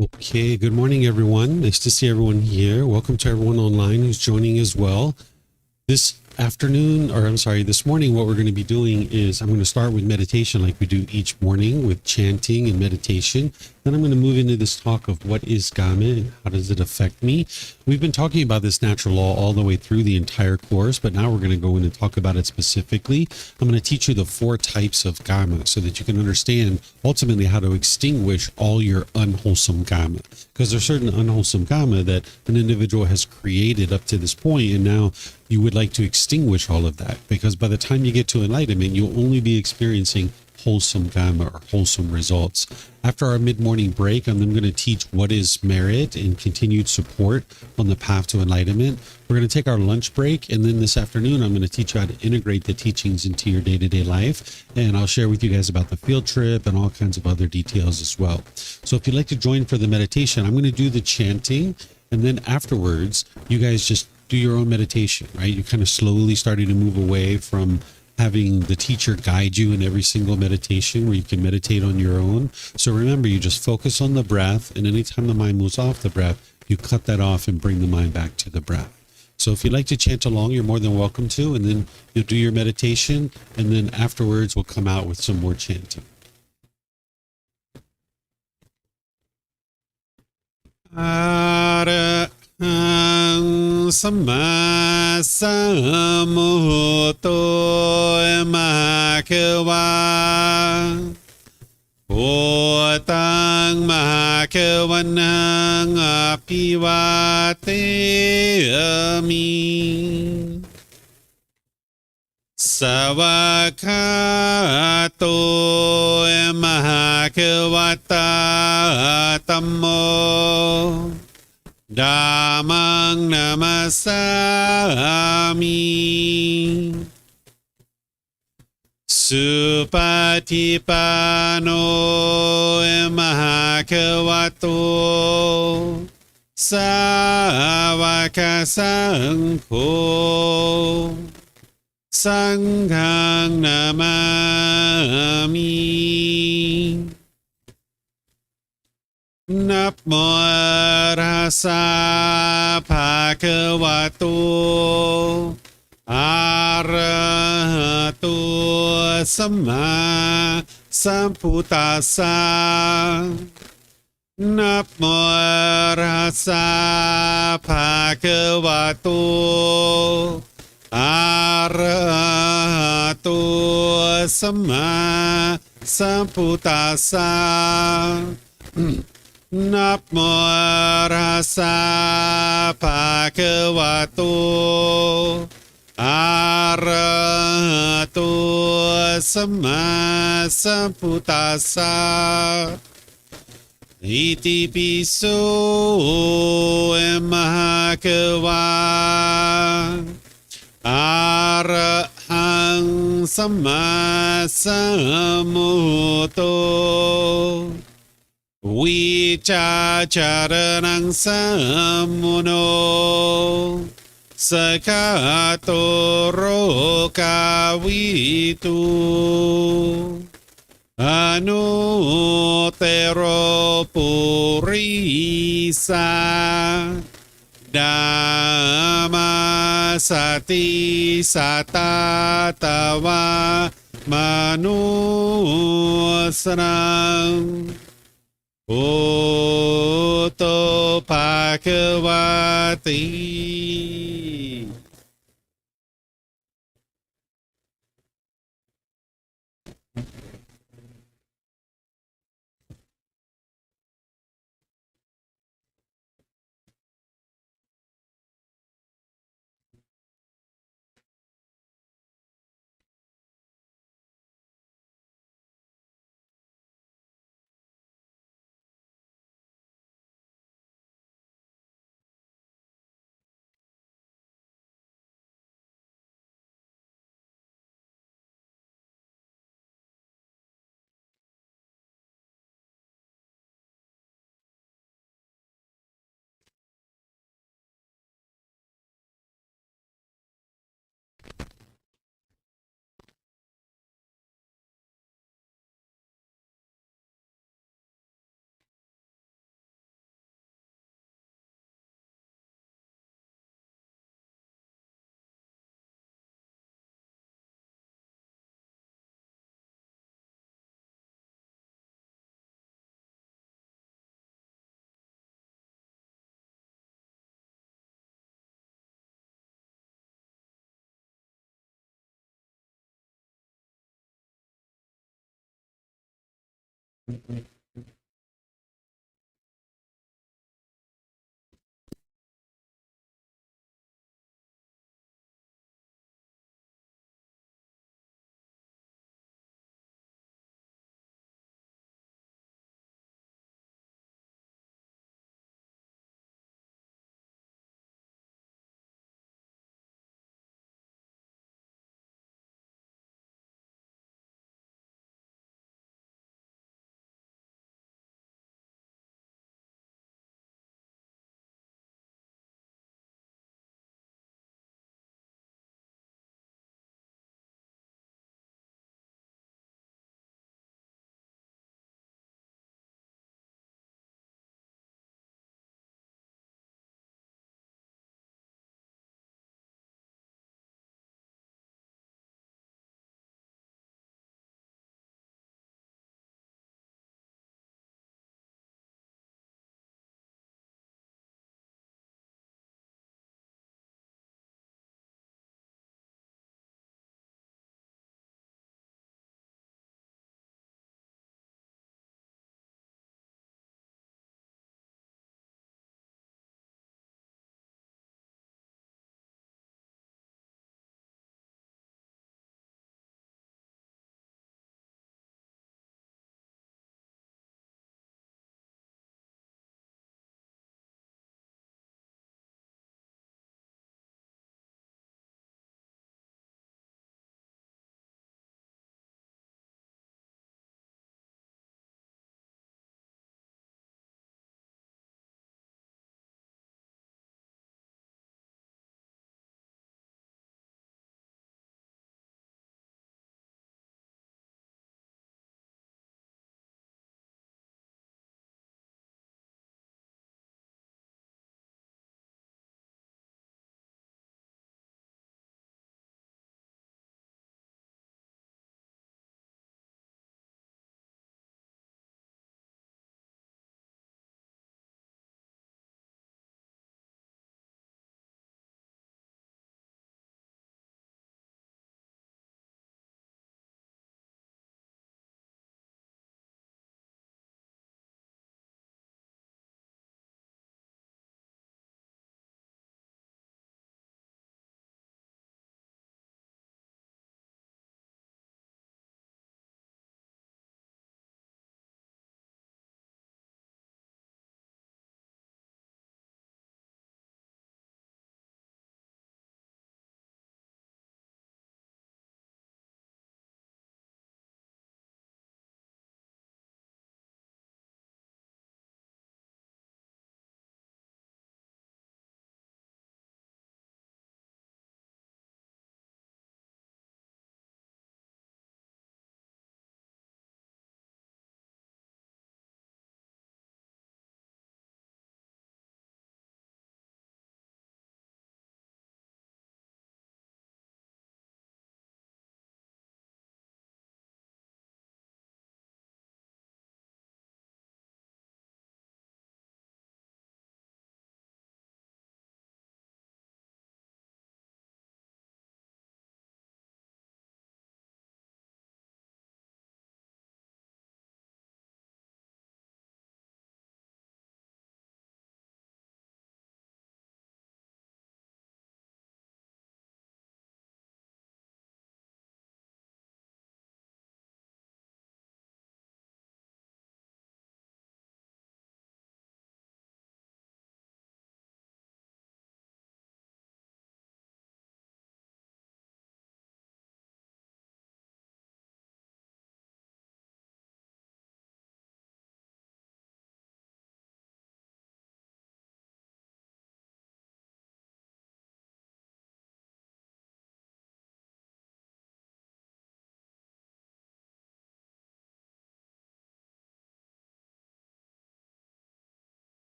Okay, good morning, everyone. Nice to see everyone here. Welcome to everyone online who's joining as well. This afternoon, or I'm sorry, this morning, what we're going to be doing is I'm going to start with meditation like we do each morning with chanting and meditation. Then I'm going to move into this talk of what is Kamma and how does it affect me. We've been talking about this natural law all the way through the entire course, but now we're going to go in and talk about it specifically. I'm going to teach you the 4 types of Kamma so that you can understand ultimately how to extinguish all your unwholesome Kamma. Because there's certain unwholesome Kamma that an individual has created up to this point, and now you would like to extinguish all of that, because by the time you get to enlightenment, you'll only be experiencing wholesome Kamma or wholesome results. After our mid-morning break, I'm then going to teach what is merit and continued support on the path to enlightenment. We're going to take our lunch break, and then this afternoon, I'm going to teach you how to integrate the teachings into your day-to-day life, and I'll share with you guys about the field trip and all kinds of other details as well. So if you'd like to join for the meditation, I'm going to do the chanting, and then afterwards, you guys just do your own meditation, right? You're kind of slowly starting to move away from having the teacher guide you in every single meditation where you can meditate on your own. So remember, you just focus on the breath, and anytime the mind moves off the breath, you cut that off and bring the mind back to the breath. So if you'd like to chant along, you're more than welcome to, and then you'll do your meditation, and then afterwards we'll come out with some more chanting. Samma sammuto mahakewa Otang mahakewanang apiwate Savakato mahakewata tammo Dhammang namasami Supatipano mahakewato Savaka sangho Sanghang namami Namo rasa bhagavato arahato sama sambuddhassa Namo rasa bhagavato arahato sama sambuddhassa Namo rasa bhagavato arahato sama sambuddhassa Iti piso mahakawa arahang sama sammuto Vicacaranang sammuno Sakato rokawitu Anutero purisa Dhamma sati satatawa manusranang Oto Bhagavati.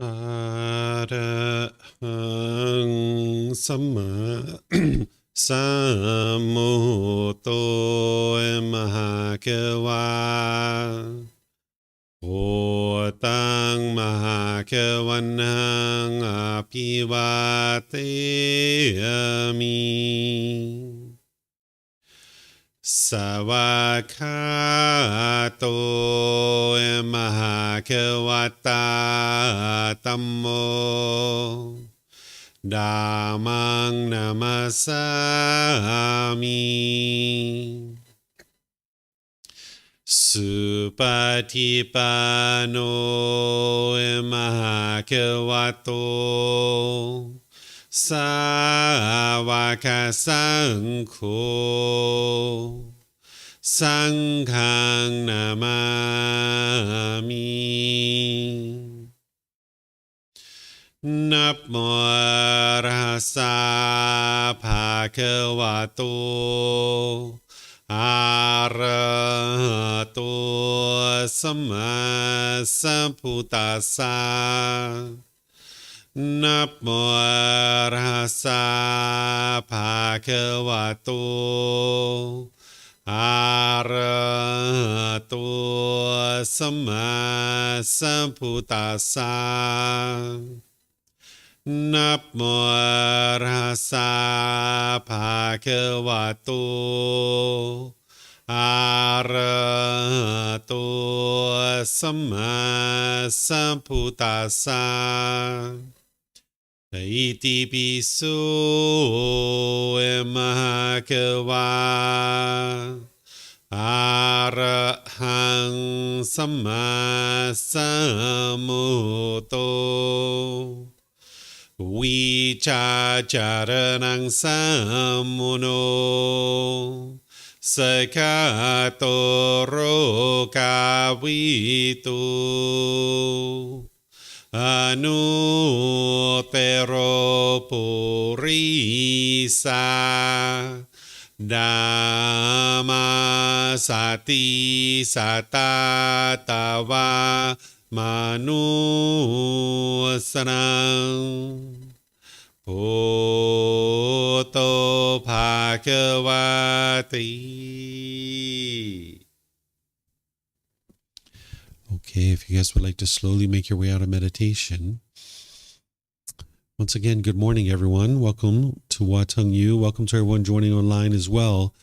อะระหังสัมมาสัมพุทโธมหาเกวาโอตังมหาเกวันหังอภิวาเทมิสวากขาโตมหาเกวัตตาธัมโมธัมมังนามัสสามิสุปฏิปันโนมหาเกวัตโตสาวกสังโฆสังฆังนามามินับโมอะระหะสะภะคะวะโตอะระหะโตสัมมาสัมพุทธัสสะนับโมอะระหะสะภะคะวะโตอะระหะโตสัมมาสัมพุทธัสสะนับโมอะระหะสะภะคะวะโตอะระหะโตสัมมาสัมพุทธัสสะอิติปิโสมหาเกวาอะระหังสัมมาสัมพุทโธวิชาจารณังสัมมุโนสกาโตโรกาวิตุอนุเตโรปุริสาดามาสติสัตตาตาวามนุสนังพุทโธภควาติ Okay, if you guys would like to slowly make your way out of meditation. Once again, good morning, everyone. Welcome to Watang Yu. Welcome to everyone joining online as well.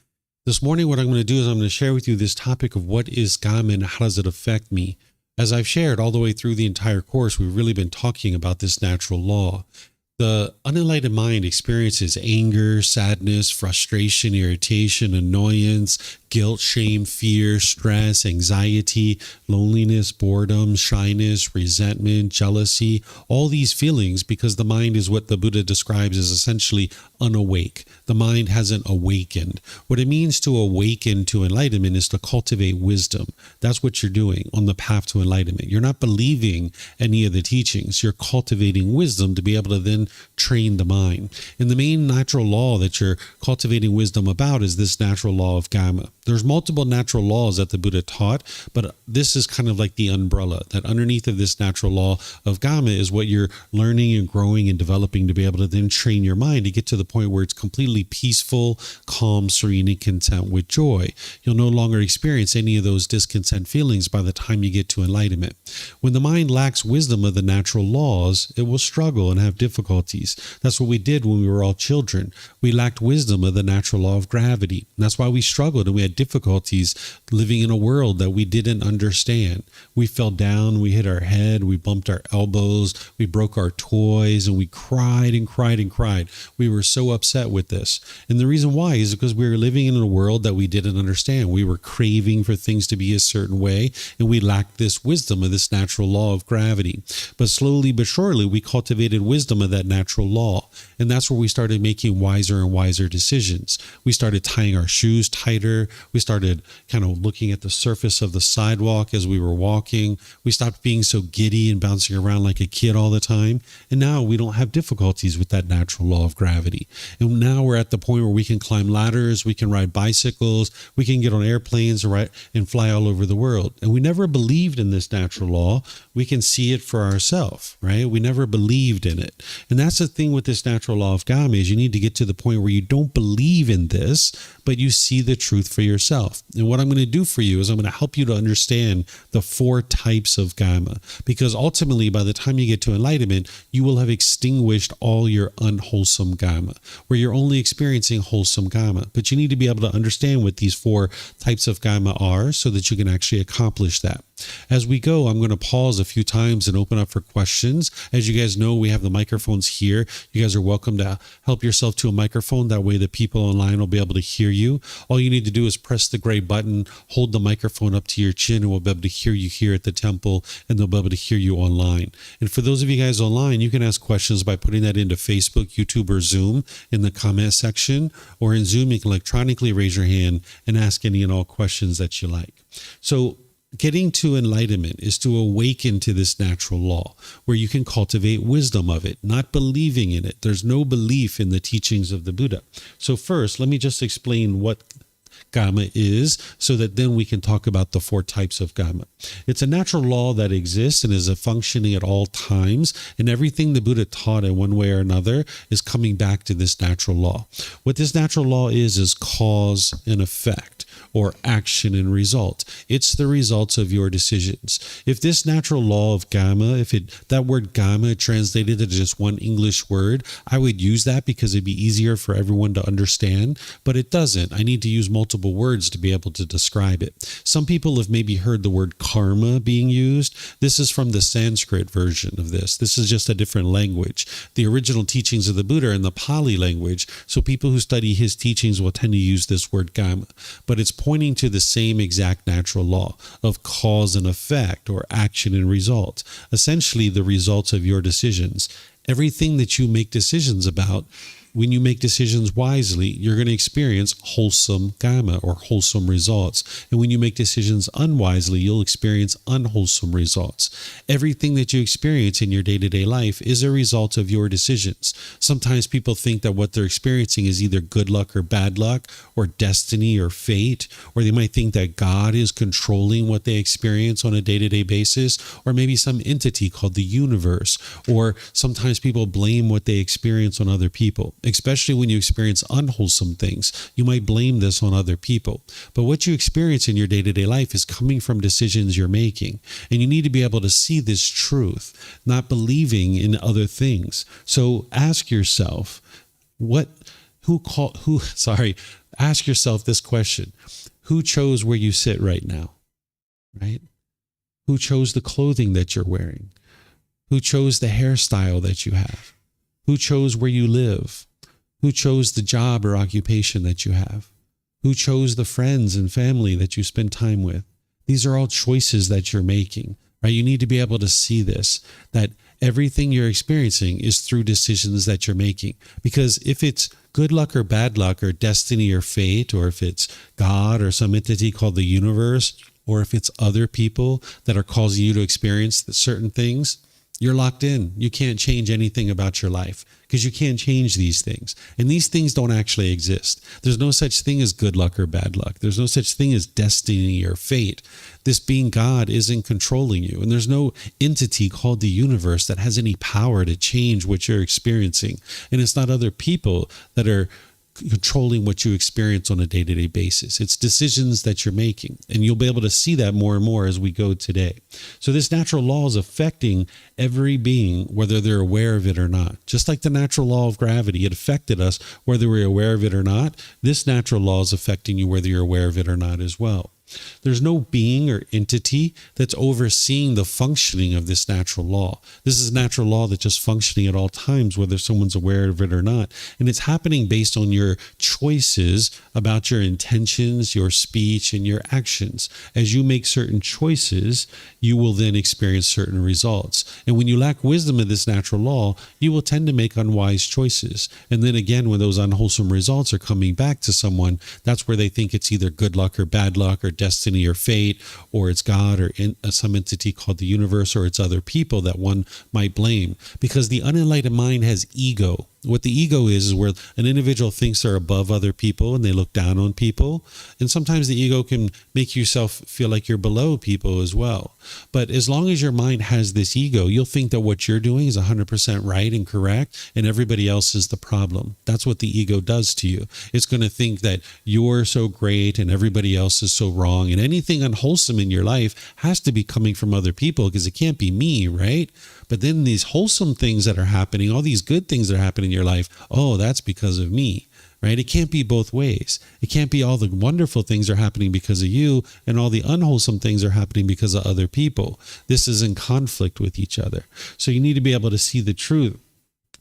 This morning, what I'm going to do is I'm going to share with you this topic of what is Kamma and how does it affect me. As I've shared all the way through the entire course, we've really been talking about this natural law. The unenlightened mind experiences anger, sadness, frustration, irritation, annoyance, guilt, shame, fear, stress, anxiety, loneliness, boredom, shyness, resentment, jealousy, all these feelings because the mind is what the Buddha describes as essentially unawake. The mind hasn't awakened. What it means to awaken to enlightenment is to cultivate wisdom. That's what you're doing on the path to enlightenment. You're not believing any of the teachings. You're cultivating wisdom to be able to then train the mind. And the main natural law that you're cultivating wisdom about is this natural law of Kamma. There's multiple natural laws that the Buddha taught, but this is kind of like the umbrella, that underneath of this natural law of Kamma is what you're learning and growing and developing to be able to then train your mind to get to the point where it's completely peaceful, calm, serene, and content with joy. You'll no longer experience any of those discontent feelings by the time you get to enlightenment. When the mind lacks wisdom of the natural laws, it will struggle and have difficulties. That's what we did when we were all children. We lacked wisdom of the natural law of gravity. And that's why we struggled and we had difficulties living in a world that we didn't understand. We fell down, we hit our head, we bumped our elbows, we broke our toys, and we cried and cried and cried. We were so upset with this. And the reason why is because we were living in a world that we didn't understand. We were craving for things to be a certain way, and we lacked this wisdom of this natural law of gravity. But slowly but surely, we cultivated wisdom of that natural law. And that's where we started making wiser and wiser decisions. We started tying our shoes tighter. We started kind of looking at the surface of the sidewalk as we were walking. We stopped being so giddy and bouncing around like a kid all the time. And now we don't have difficulties with that natural law of gravity. And now we're at the point where we can climb ladders, we can ride bicycles, we can get on airplanes and fly all over the world. And we never believed in this natural law. We can see it for ourselves, right? We never believed in it. And that's the thing with this natural law of Kamma, is you need to get to the point where you don't believe in this, but you see the truth for yourself. And what I'm going to do for you is I'm going to help you to understand the 4 types of Kamma, because ultimately by the time you get to enlightenment, you will have extinguished all your unwholesome Kamma, where you're only experiencing wholesome Kamma. But you need to be able to understand what these 4 types of Kamma are so that you can actually accomplish that. As we go, I'm going to pause a few times and open up for questions. As you guys know, we have the microphones here. You guys are welcome to help yourself to a microphone. That way the people online will be able to hear you. All you need to do is press the gray button, hold the microphone up to your chin, and we'll be able to hear you here at the temple, and they'll be able to hear you online. And for those of you guys online, you can ask questions by putting that into Facebook, YouTube, or Zoom in the comment section, or in Zoom, you can electronically raise your hand and ask any and all questions that you like. So getting to enlightenment is to awaken to this natural law where you can cultivate wisdom of it, not believing in it. There's no belief in the teachings of the Buddha. So first, let me just explain what Kamma is, so that then we can talk about the 4 types of Kamma. It's a natural law that exists and is a functioning at all times, and everything the Buddha taught in one way or another is coming back to this natural law. What this natural law is cause and effect, or action and result. It's the results of your decisions. If this natural law of Kamma, that word Kamma translated as just one English word, I would use that because it'd be easier for everyone to understand, but it doesn't. I need to use multiple words to be able to describe it. Some people have maybe heard the word karma being used. This is from the Sanskrit version of this. This is just a different language. The original teachings of the Buddha are in the Pali language, so people who study his teachings will tend to use this word Kamma, but it's pointing to the same exact natural law of cause and effect, or action and result. Essentially, the results of your decisions. Everything that you make decisions about, when you make decisions wisely, you're going to experience wholesome Kamma, or wholesome results. And when you make decisions unwisely, you'll experience unwholesome results. Everything that you experience in your day-to-day life is a result of your decisions. Sometimes people think that what they're experiencing is either good luck or bad luck, or destiny or fate, or they might think that God is controlling what they experience on a day-to-day basis, or maybe some entity called the universe, or sometimes people blame what they experience on other people. Especially when you experience unwholesome things, you might blame this on other people. But what you experience in your day-to-day life is coming from decisions you're making. And you need to be able to see this truth, not believing in other things. So ask yourself, ask yourself this question. Who chose where you sit right now? Right? Who chose the clothing that you're wearing? Who chose the hairstyle that you have? Who chose where you live? Who chose the job or occupation that you have? Who chose the friends and family that you spend time with? These are all choices that you're making, right? You need to be able to see this, that everything you're experiencing is through decisions that you're making. Because if it's good luck or bad luck, or destiny or fate, or if it's God or some entity called the universe, or if it's other people that are causing you to experience certain things, you're locked in. You can't change anything about your life because you can't change these things. And these things don't actually exist. There's no such thing as good luck or bad luck. There's no such thing as destiny or fate. This being God isn't controlling you. And there's no entity called the universe that has any power to change what you're experiencing. And it's not other people that are controlling what you experience on a day-to-day basis. It's decisions that you're making, and you'll be able to see that more and more as we go today. So this natural law is affecting every being, whether they're aware of it or not. Just like the natural law of gravity, it affected us whether we're aware of it or not. This natural law is affecting you whether you're aware of it or not as well. There's no being or entity that's overseeing the functioning of this natural law. This is natural law that's just functioning at all times, whether someone's aware of it or not. And it's happening based on your choices about your intentions, your speech, and your actions. As you make certain choices, you will then experience certain results. And when you lack wisdom of this natural law, you will tend to make unwise choices. And then again, when those unwholesome results are coming back to someone, that's where they think it's either good luck or bad luck or destiny or fate, or it's God or some entity called the universe, or it's other people that one might blame. Because the unenlightened mind has ego. What the ego is where an individual thinks they're above other people and they look down on people. And sometimes the ego can make yourself feel like you're below people as well. But as long as your mind has this ego, you'll think that what you're doing is 100% right and correct, and everybody else is the problem. That's what the ego does to you. It's going to think that you're so great and everybody else is so wrong. And anything unwholesome in your life has to be coming from other people, because it can't be me, right? But then these wholesome things that are happening, all these good things that are happening in your life, oh, that's because of me, right? It can't be both ways. It can't be all the wonderful things are happening because of you and all the unwholesome things are happening because of other people. This is in conflict with each other. So you need to be able to see the truth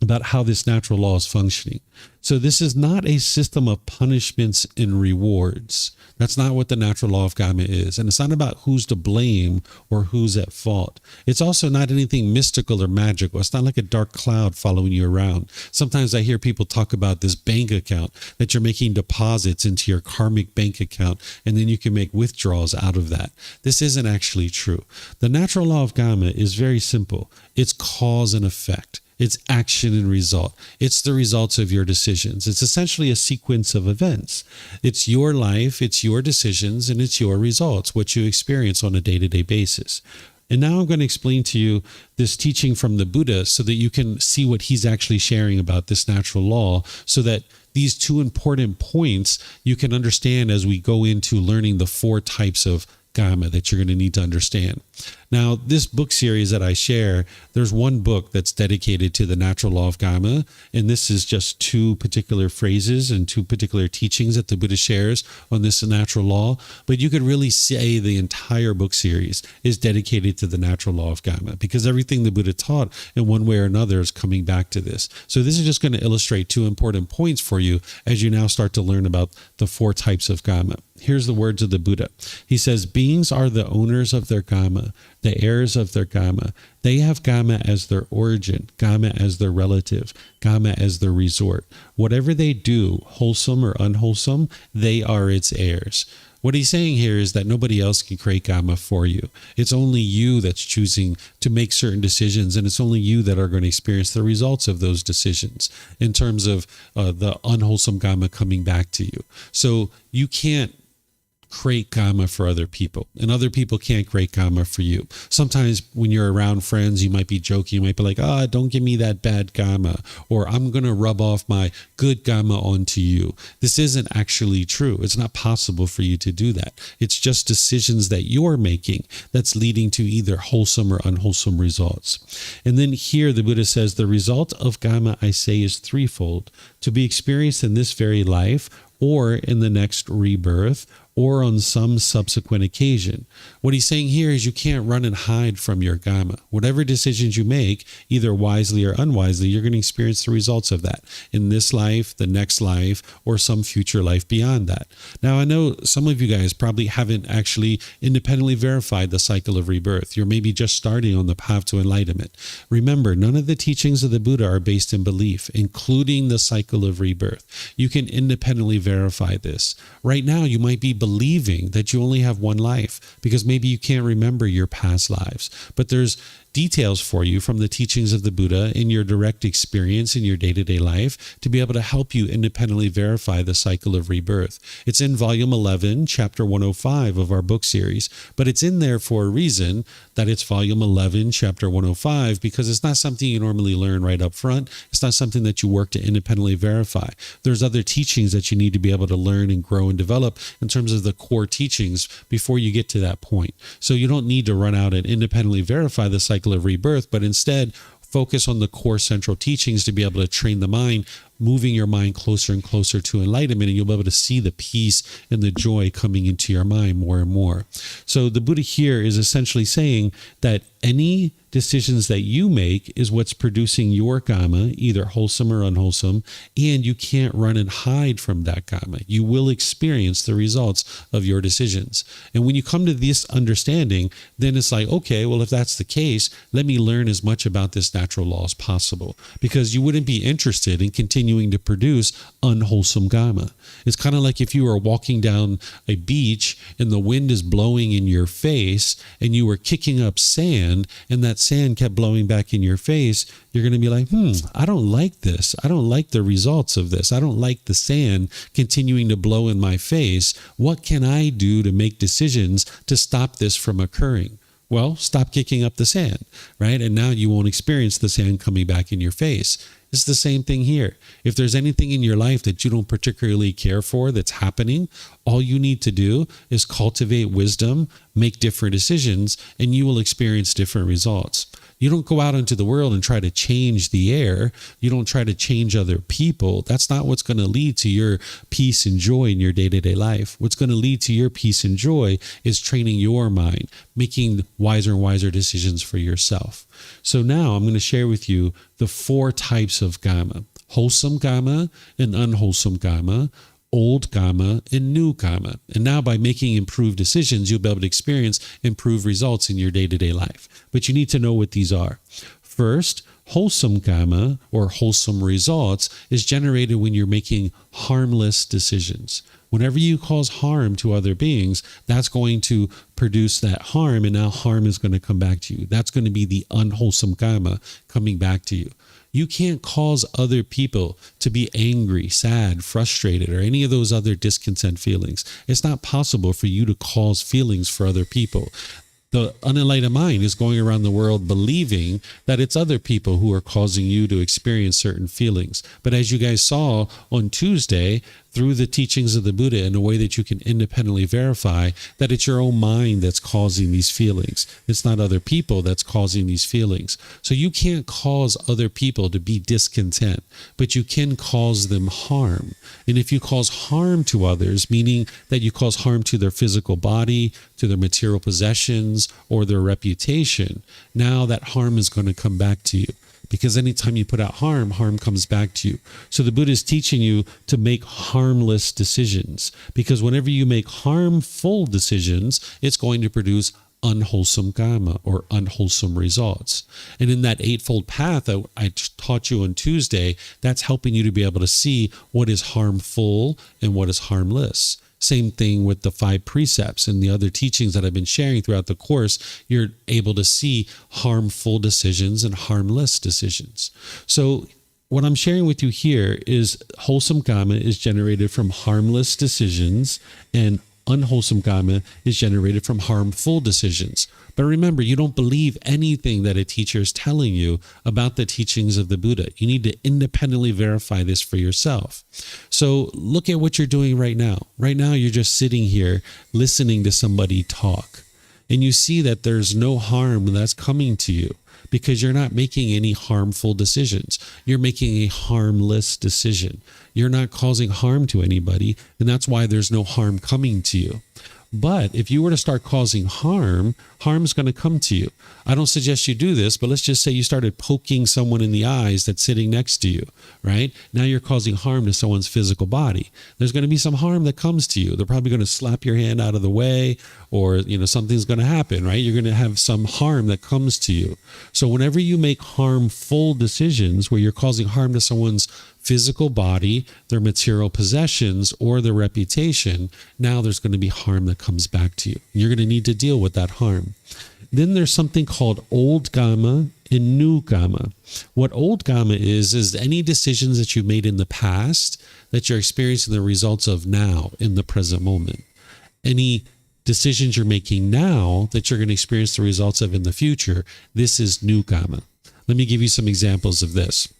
about how this natural law is functioning. So this is not a system of punishments and rewards. That's not what the natural law of Kamma is. And it's not about who's to blame or who's at fault. It's also not anything mystical or magical. It's not like a dark cloud following you around. Sometimes I hear people talk about this bank account, that you're making deposits into your karmic bank account, and then you can make withdrawals out of that. This isn't actually true. The natural law of Kamma is very simple. It's cause and effect. It's action and result. It's the results of your decisions. It's essentially a sequence of events. It's your life, it's your decisions, and it's your results, what you experience on a day-to-day basis. And now I'm going to explain to you this teaching from the Buddha so that you can see what he's actually sharing about this natural law, so that these two important points you can understand as we go into learning the 4 types of Kamma that you're going to need to understand. Now, this book series that I share, there's one book that's dedicated to the natural law of Kamma, and this is just 2 particular phrases and 2 particular teachings that the Buddha shares on this natural law. But you could really say the entire book series is dedicated to the natural law of Kamma, because everything the Buddha taught in one way or another is coming back to this. So this is just going to illustrate 2 important points for you as you now start to learn about the 4 types of Kamma. Here's the words of the Buddha. He says, beings are the owners of their Kamma, the heirs of their Kamma. They have Kamma as their origin, Kamma as their relative, Kamma as their resort. Whatever they do, wholesome or unwholesome, they are its heirs. What he's saying here is that nobody else can create Kamma for you. It's only you that's choosing to make certain decisions, and it's only you that are going to experience the results of those decisions in terms of the unwholesome Kamma coming back to you. So you can't create Kamma for other people, and other people can't create Kamma for you. Sometimes when you're around friends, you might be joking, you might be like, don't give me that bad Kamma, or I'm going to rub off my good Kamma onto you. This isn't actually true. It's not possible for you to do that. It's just decisions that you're making that's leading to either wholesome or unwholesome results. And then here the Buddha says, the result of Kamma, I say, is threefold: to be experienced in this very life, or in the next rebirth, or on some subsequent occasion. What he's saying here is you can't run and hide from your Kamma. Whatever decisions you make, either wisely or unwisely, you're going to experience the results of that in this life, the next life, or some future life beyond that. Now, I know some of you guys probably haven't actually independently verified the cycle of rebirth. You're maybe just starting on the path to enlightenment. Remember, none of the teachings of the Buddha are based in belief, including the cycle of rebirth. You can independently verify this. Right now, you might be believing that you only have one life because maybe you can't remember your past lives. But there's details for you from the teachings of the Buddha in your direct experience in your day-to-day life to be able to help you independently verify the cycle of rebirth. It's in volume 11, chapter 105 of our book series, but it's in there for a reason that it's volume 11, chapter 105, because it's not something you normally learn right up front. It's not something that you work to independently verify. There's other teachings that you need to be able to learn and grow and develop in terms of the core teachings before you get to that point. So you don't need to run out and independently verify the cycle of rebirth, but instead focus on the core central teachings to be able to train the mind moving your mind closer and closer to enlightenment, and you'll be able to see the peace and the joy coming into your mind more and more. So the Buddha here is essentially saying that any decisions that you make is what's producing your Kamma, either wholesome or unwholesome, and you can't run and hide from that Kamma. You will experience the results of your decisions. And when you come to this understanding, then it's like, okay, well, if that's the case, let me learn as much about this natural law as possible, because you wouldn't be interested in continuing to produce unwholesome Kamma. It's kind of like if you were walking down a beach and the wind is blowing in your face and you were kicking up sand and that sand kept blowing back in your face, you're going to be like, I don't like this. I don't like the results of this. I don't like the sand continuing to blow in my face. What can I do to make decisions to stop this from occurring? Well, stop kicking up the sand, right? And now you won't experience the sand coming back in your face. It's the same thing here. If there's anything in your life that you don't particularly care for that's happening, all you need to do is cultivate wisdom, make different decisions, and you will experience different results. You don't go out into the world and try to change the air. You don't try to change other people. That's not what's going to lead to your peace and joy in your day-to-day life. What's going to lead to your peace and joy is training your mind, making wiser and wiser decisions for yourself. So now I'm going to share with you the 4 types of Kamma: wholesome Kamma and unwholesome Kamma, old Kamma and new Kamma. And now by making improved decisions, you'll be able to experience improved results in your day-to-day life. But you need to know what these are. First, wholesome Kamma, or wholesome results, is generated when you're making harmless decisions. Whenever you cause harm to other beings, that's going to produce that harm, and now harm is going to come back to you. That's going to be the unwholesome Kamma coming back to you. You can't cause other people to be angry, sad, frustrated, or any of those other discontent feelings. It's not possible for you to cause feelings for other people. The unenlightened mind is going around the world believing that it's other people who are causing you to experience certain feelings. But as you guys saw on Tuesday, through the teachings of the Buddha, in a way that you can independently verify that it's your own mind that's causing these feelings. It's not other people that's causing these feelings. So you can't cause other people to be discontent, but you can cause them harm. And if you cause harm to others, meaning that you cause harm to their physical body, to their material possessions, or their reputation, now that harm is going to come back to you. Because anytime you put out harm, harm comes back to you. So the Buddha is teaching you to make harmless decisions. Because whenever you make harmful decisions, it's going to produce unwholesome Kamma, or unwholesome results. And in that eightfold path that I taught you on Tuesday, that's helping you to be able to see what is harmful and what is harmless. Same thing with the 5 precepts and the other teachings that I've been sharing throughout the course. You're able to see harmful decisions and harmless decisions. So what I'm sharing with you here is wholesome Kamma is generated from harmless decisions, and unwholesome Kamma is generated from harmful decisions. But remember, you don't believe anything that a teacher is telling you about the teachings of the Buddha. You need to independently verify this for yourself. So look at what you're doing right now. Right now, you're just sitting here listening to somebody talk, and you see that there's no harm that's coming to you, because you're not making any harmful decisions. You're making a harmless decision. You're not causing harm to anybody, and that's why there's no harm coming to you. But if you were to start causing harm, harm's going to come to you. I don't suggest you do this, but let's just say you started poking someone in the eyes that's sitting next to you, right? Now you're causing harm to someone's physical body. There's going to be some harm that comes to you. They're probably going to slap your hand out of the way, or something's going to happen, right? You're going to have some harm that comes to you. So whenever you make harmful decisions where you're causing harm to someone's physical body, their material possessions, or their reputation, now there's going to be harm that comes back to you. You're going to need to deal with that harm. Then there's something called old Kamma and new Kamma. What old Kamma is any decisions that you made in the past that you're experiencing the results of now in the present moment. Any decisions you're making now that you're going to experience the results of in the future, this is new Kamma. Let me give you some examples of this.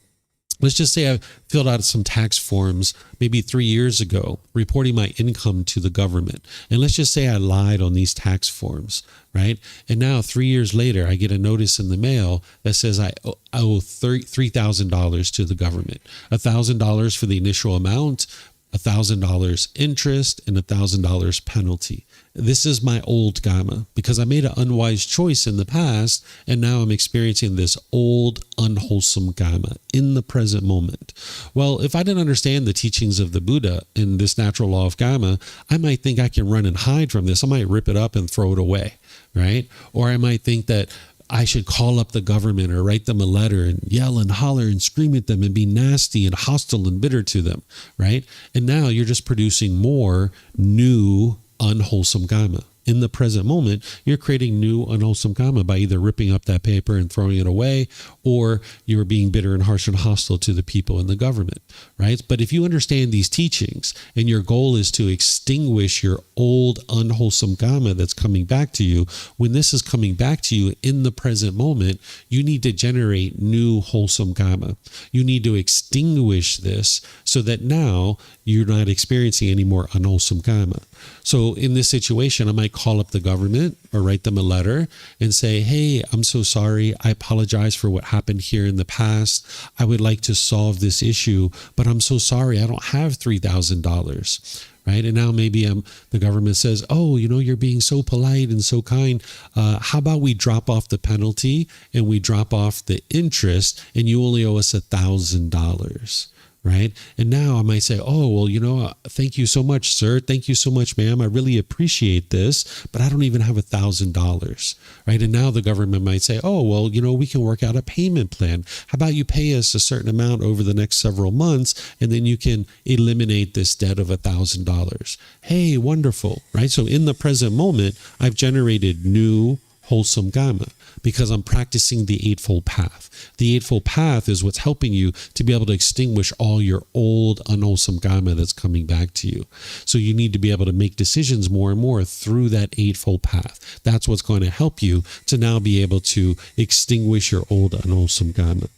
Let's just say I filled out some tax forms maybe 3 years ago, reporting my income to the government. And let's just say I lied on these tax forms, right? And now 3 years later, I get a notice in the mail that says I owe $3,000 to the government, $1,000 for the initial amount, $1,000 interest, and $1,000 penalty. This is my old Kamma because I made an unwise choice in the past, and now I'm experiencing this old unwholesome Kamma in the present moment. Well, if I didn't understand the teachings of the Buddha in this natural law of Kamma, I might think I can run and hide from this. I might rip it up and throw it away, right? Or I might think that I should call up the government or write them a letter and yell and holler and scream at them and be nasty and hostile and bitter to them, right? And now you're just producing more new unwholesome Kamma. In the present moment, you're creating new unwholesome Kamma by either ripping up that paper and throwing it away, or you're being bitter and harsh and hostile to the people in the government, right? But if you understand these teachings and your goal is to extinguish your old unwholesome Kamma that's coming back to you, when this is coming back to you in the present moment, you need to generate new wholesome Kamma. You need to extinguish this so that now you're not experiencing any more unwholesome Kamma. So in this situation, I might call up the government or write them a letter and say, hey, I'm so sorry. I apologize for what happened here in the past. I would like to solve this issue, but I'm so sorry. I don't have $3,000. Right. And now maybe the government says, oh, you're being so polite and so kind. How about we drop off the penalty and we drop off the interest and you only owe us $1,000. Right. And now I might say, oh, well, thank you so much, sir. Thank you so much, ma'am. I really appreciate this, but I don't even have $1,000. Right. And now the government might say, oh, well, we can work out a payment plan. How about you pay us a certain amount over the next several months, and then you can eliminate this debt of $1,000. Hey, wonderful. Right. So in the present moment, I've generated new wholesome Kamma because I'm practicing the Eightfold Path. The Eightfold Path is what's helping you to be able to extinguish all your old unwholesome Kamma that's coming back to you. So you need to be able to make decisions more and more through that Eightfold Path. That's what's going to help you to now be able to extinguish your old unwholesome Kamma.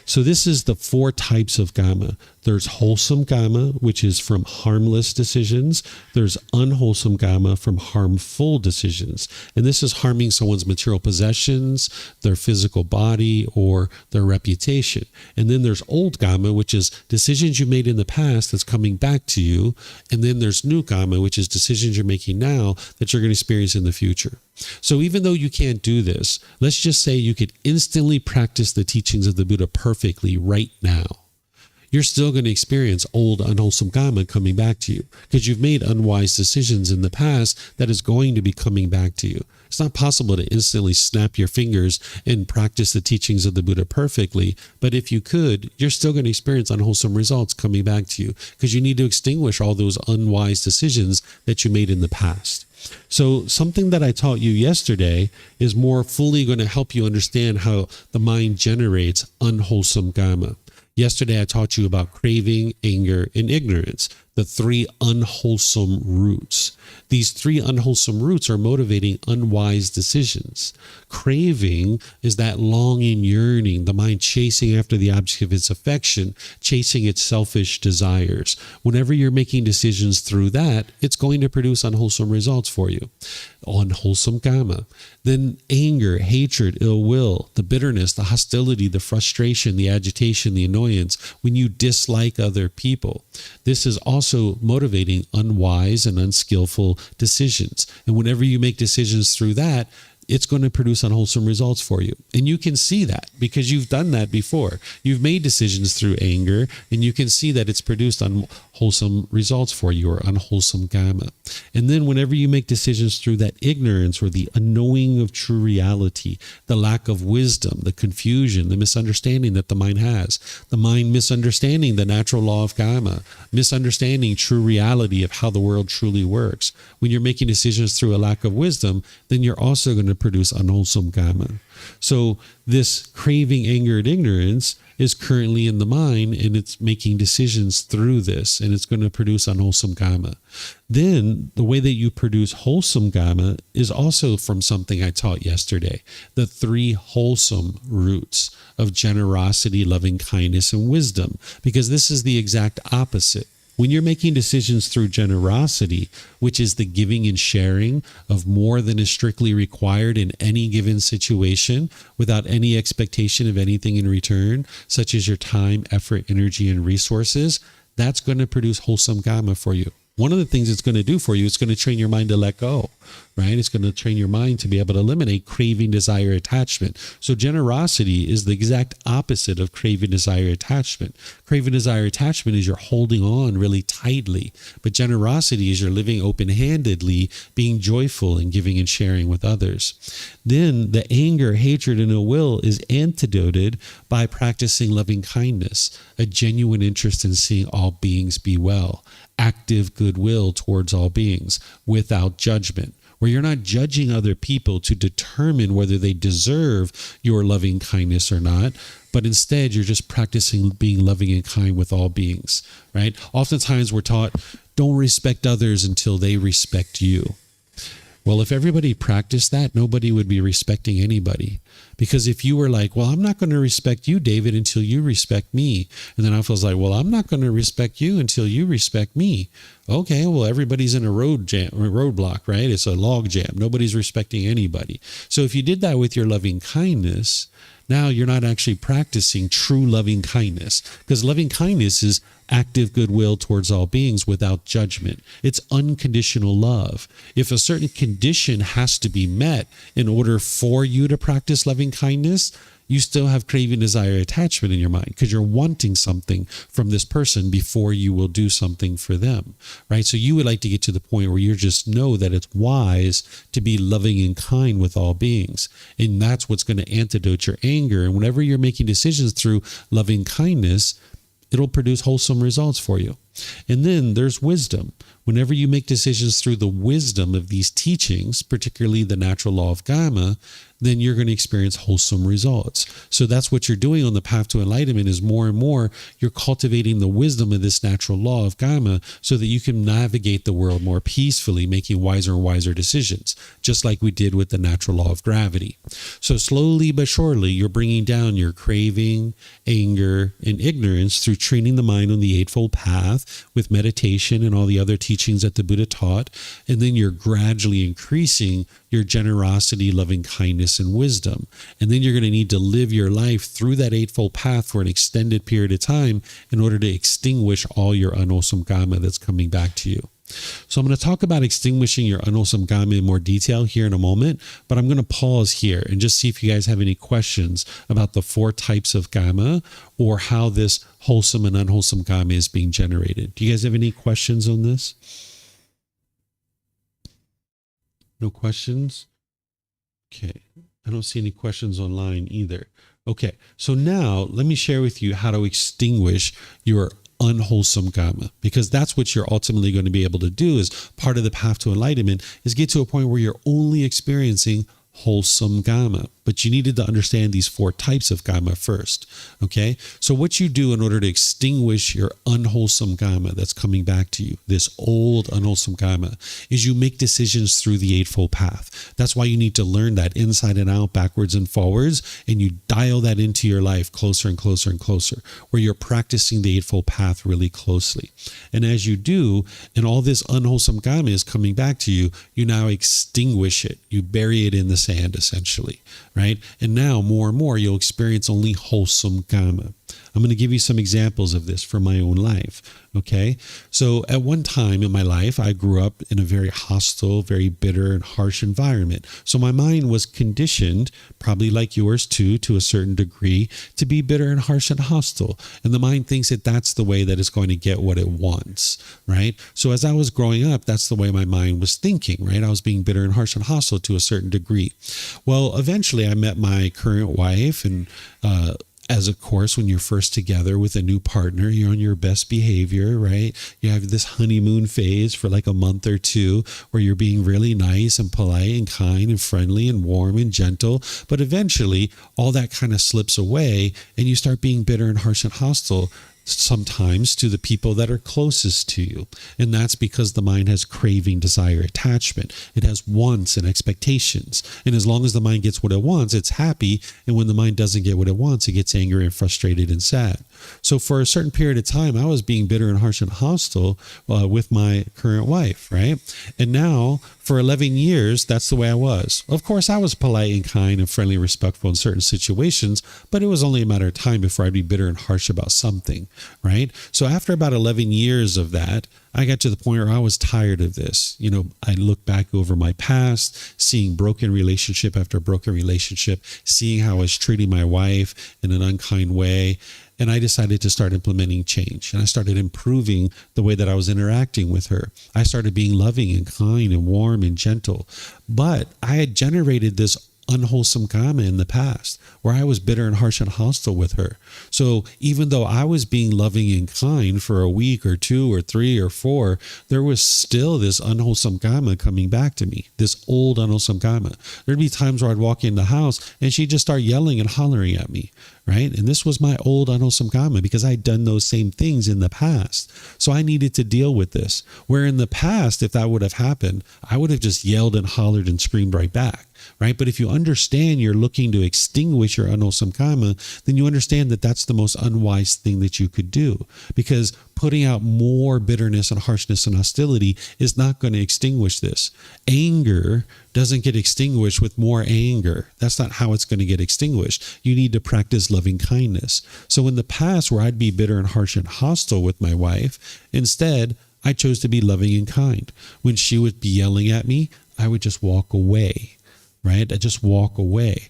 So this is the 4 types of Kamma. There's wholesome Kamma, which is from harmless decisions. There's unwholesome Kamma from harmful decisions. And this is harming someone's material possessions, their physical body, or their reputation. And then there's old Kamma, which is decisions you made in the past that's coming back to you. And then there's new Kamma, which is decisions you're making now that you're going to experience in the future. So even though you can't do this, let's just say you could instantly practice the teachings of the Buddha perfectly right now. You're still going to experience old unwholesome Kamma coming back to you because you've made unwise decisions in the past that is going to be coming back to you. It's not possible to instantly snap your fingers and practice the teachings of the Buddha perfectly, but if you could, you're still going to experience unwholesome results coming back to you because you need to extinguish all those unwise decisions that you made in the past. So something that I taught you yesterday is more fully going to help you understand how the mind generates unwholesome Kamma. Yesterday, I taught you about craving, anger, and ignorance, the 3 unwholesome roots. These 3 unwholesome roots are motivating unwise decisions. Craving is that longing, yearning, the mind chasing after the object of its affection, chasing its selfish desires. Whenever you're making decisions through that, it's going to produce unwholesome results for you. Unwholesome Kamma. Then anger, hatred, ill will, the bitterness, the hostility, the frustration, the agitation, the annoyance, when you dislike other people. This is also motivating unwise and unskillful decisions. And whenever you make decisions through that, it's going to produce unwholesome results for you. And you can see that because you've done that before. You've made decisions through anger, and you can see that it's produced unwholesome results for you, or unwholesome Kamma. And then whenever you make decisions through that ignorance or the unknowing of true reality, the lack of wisdom, the confusion, the misunderstanding that the mind has, the mind misunderstanding the natural law of Kamma, misunderstanding true reality of how the world truly works. When you're making decisions through a lack of wisdom, then you're also going to produce unwholesome Kamma. So this craving, anger, and ignorance is currently in the mind, and it's making decisions through this, and it's going to produce unwholesome Kamma. Then the way that you produce wholesome Kamma is also from something I taught yesterday, the 3 wholesome roots of generosity, loving kindness, and wisdom, because this is the exact opposite. When you're making decisions through generosity, which is the giving and sharing of more than is strictly required in any given situation without any expectation of anything in return, such as your time, effort, energy, and resources, that's going to produce wholesome Kamma for you. One of the things it's going to do for you, it's going to train your mind to let go, right? It's going to train your mind to be able to eliminate craving, desire, attachment. So generosity is the exact opposite of craving, desire, attachment. Craving, desire, attachment is you're holding on really tightly, but generosity is you're living open-handedly, being joyful and giving and sharing with others. Then the anger, hatred, and ill will is antidoted by practicing loving kindness, a genuine interest in seeing all beings be well, active goodwill towards all beings without judgment, where you're not judging other people to determine whether they deserve your loving kindness or not, but instead you're just practicing being loving and kind with all beings, right? Oftentimes we're taught, don't respect others until they respect you. Well, if everybody practiced that, nobody would be respecting anybody. Because if you were like, well, I'm not going to respect you, David, until you respect me. And then I was like, well, I'm not going to respect you until you respect me. Okay, well, everybody's in a roadblock, right? It's a log jam. Nobody's respecting anybody. So if you did that with your loving kindness, now you're not actually practicing true loving kindness, because loving kindness is active goodwill towards all beings without judgment. It's unconditional love. If a certain condition has to be met in order for you to practice loving kindness, you still have craving, desire, attachment in your mind because you're wanting something from this person before you will do something for them, right? So you would like to get to the point where you just know that it's wise to be loving and kind with all beings. And that's what's going to antidote your anger. And whenever you're making decisions through loving kindness, it'll produce wholesome results for you. And then there's wisdom. Whenever you make decisions through the wisdom of these teachings, particularly the natural law of Kamma, then you're going to experience wholesome results. So that's what you're doing on the path to enlightenment, is more and more you're cultivating the wisdom of this natural law of Kamma so that you can navigate the world more peacefully, making wiser and wiser decisions, just like we did with the natural law of gravity. So slowly but surely, you're bringing down your craving, anger, and ignorance through training the mind on the Eightfold Path with meditation and all the other teachings that the Buddha taught. And then you're gradually increasing your generosity, loving kindness, and wisdom. And then you're going to need to live your life through that Eightfold Path for an extended period of time in order to extinguish all your unwholesome Kamma that's coming back to you. So I'm going to talk about extinguishing your unwholesome Kamma in more detail here in a moment, but I'm going to pause here and just see if you guys have any questions about the 4 types of Kamma or how this wholesome and unwholesome Kamma is being generated. Do you guys have any questions on this? No questions? Okay. I don't see any questions online either. Okay. So now let me share with you how to extinguish your unwholesome Kamma, because that's what you're ultimately going to be able to do as part of the path to enlightenment, is get to a point where you're only experiencing wholesome Kamma. But you needed to understand these 4 types of Kamma first. Okay. So what you do in order to extinguish your unwholesome Kamma that's coming back to you, this old unwholesome Kamma, is you make decisions through the Eightfold Path. That's why you need to learn that inside and out, backwards and forwards, and you dial that into your life closer and closer and closer, where you're practicing the Eightfold Path really closely. And as you do, and all this unwholesome Kamma is coming back to you, you now extinguish it. You bury it in the sand, essentially. Right? And now more and more, you'll experience only wholesome Kamma. I'm going to give you some examples of this from my own life. Okay. So at one time in my life, I grew up in a very hostile, very bitter and harsh environment. So my mind was conditioned, probably like yours too, to a certain degree, to be bitter and harsh and hostile. And the mind thinks that that's the way that it's going to get what it wants. Right. So as I was growing up, that's the way my mind was thinking, right? I was being bitter and harsh and hostile to a certain degree. Well, eventually I met my current wife, and As of course, when you're first together with a new partner, you're on your best behavior, right? You have this honeymoon phase for like a month or two where you're being really nice and polite and kind and friendly and warm and gentle. But eventually all that kind of slips away and you start being bitter and harsh and hostile sometimes to the people that are closest to you. And that's because the mind has craving, desire, attachment. It has wants and expectations. And as long as the mind gets what it wants, it's happy. And when the mind doesn't get what it wants, it gets angry and frustrated and sad. So for a certain period of time, I was being bitter and harsh and hostile with my current wife, right? And now for 11 years, that's the way I was. Of course, I was polite and kind and friendly and respectful in certain situations, but it was only a matter of time before I'd be bitter and harsh about something, right? So after about 11 years of that, I got to the point where I was tired of this. You know, I look back over my past, seeing broken relationship after broken relationship, seeing how I was treating my wife in an unkind way. And I decided to start implementing change. And I started improving the way that I was interacting with her. I started being loving and kind and warm and gentle. But I had generated this unwholesome karma in the past where I was bitter and harsh and hostile with her. So even though I was being loving and kind for a week or 2 or 3 or 4, there was still this unwholesome karma coming back to me, this old unwholesome karma. There'd be times where I'd walk in the house and she'd just start yelling and hollering at me, right? And this was my old unwholesome karma because I'd done those same things in the past. So I needed to deal with this. Where in the past, if that would have happened, I would have just yelled and hollered and screamed right back. Right? But if you understand you're looking to extinguish your unwholesome karma, then you understand that that's the most unwise thing that you could do, because putting out more bitterness and harshness and hostility is not going to extinguish this. Anger doesn't get extinguished with more anger. That's not how it's going to get extinguished. You need to practice loving kindness. So in the past where I'd be bitter and harsh and hostile with my wife, instead, I chose to be loving and kind. When she would be yelling at me, I would just walk away. Right? I just walk away.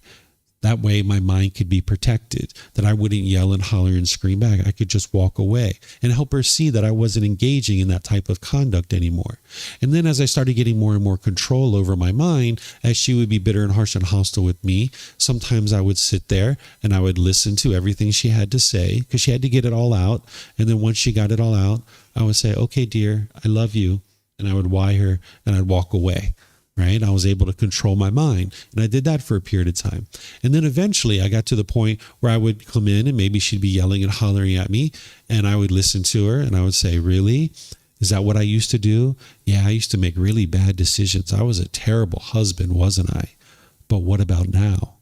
That way my mind could be protected, that I wouldn't yell and holler and scream back. I could just walk away and help her see that I wasn't engaging in that type of conduct anymore. And then as I started getting more and more control over my mind, as she would be bitter and harsh and hostile with me, sometimes I would sit there and I would listen to everything she had to say because she had to get it all out. And then once she got it all out, I would say, okay, dear, I love you. And I would why her and I'd walk away. Right? I was able to control my mind. And I did that for a period of time. And then eventually I got to the point where I would come in and maybe she'd be yelling and hollering at me. And I would listen to her and I would say, really? Is that what I used to do? Yeah, I used to make really bad decisions. I was a terrible husband, wasn't I? But what about now?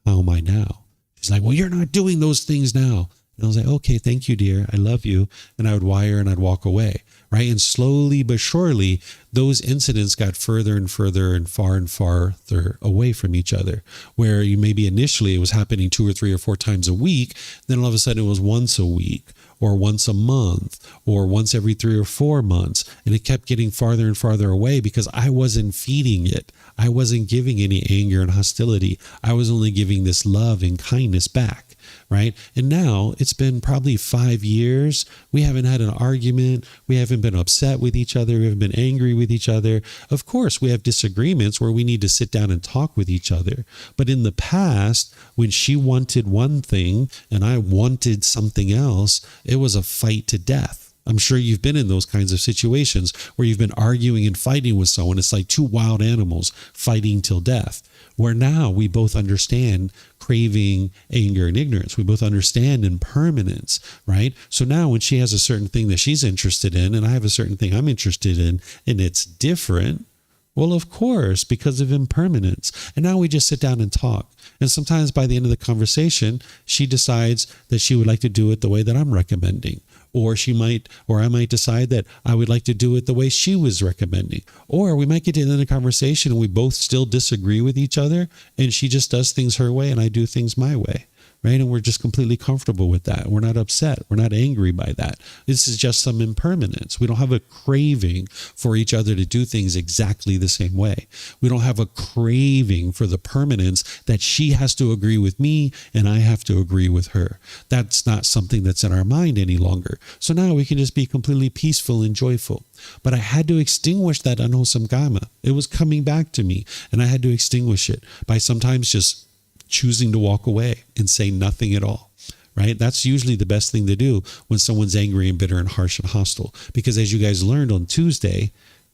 How am I now? She's like, well, you're not doing those things now. And I was like, okay, thank you, dear. I love you. And I would wire and I'd walk away. Right? And slowly but surely, those incidents got further and further and farther away from each other, where you maybe initially it was happening 2 or 3 or 4 times a week. Then all of a sudden it was once a week or once a month or once every 3 or 4 months. And it kept getting farther and farther away because I wasn't feeding it. I wasn't giving any anger and hostility. I was only giving this love and kindness back. Right? And now it's been probably 5 years. We haven't had an argument. We haven't been upset with each other. We haven't been angry with each other. Of course, we have disagreements where we need to sit down and talk with each other. But in the past, when she wanted one thing and I wanted something else, it was a fight to death. I'm sure you've been in those kinds of situations where you've been arguing and fighting with someone. It's like 2 wild animals fighting till death. Where now we both understand craving, anger, and ignorance. We both understand impermanence, right? So now when she has a certain thing that she's interested in and I have a certain thing I'm interested in and it's different, well, of course, because of impermanence. And now we just sit down and talk. And sometimes by the end of the conversation, she decides that she would like to do it the way that I'm recommending. Or I might decide that I would like to do it the way she was recommending. Or we might get to the end of the conversation and we both still disagree with each other and she just does things her way and I do things my way. Right? And we're just completely comfortable with that. We're not upset. We're not angry by that. This is just some impermanence. We don't have a craving for each other to do things exactly the same way. We don't have a craving for the permanence that she has to agree with me and I have to agree with her. That's not something that's in our mind any longer. So now we can just be completely peaceful and joyful. But I had to extinguish that unwholesome karma. It was coming back to me and I had to extinguish it by sometimes just choosing to walk away and say nothing at all, right? That's usually the best thing to do when someone's angry and bitter and harsh and hostile. Because as you guys learned on Tuesday,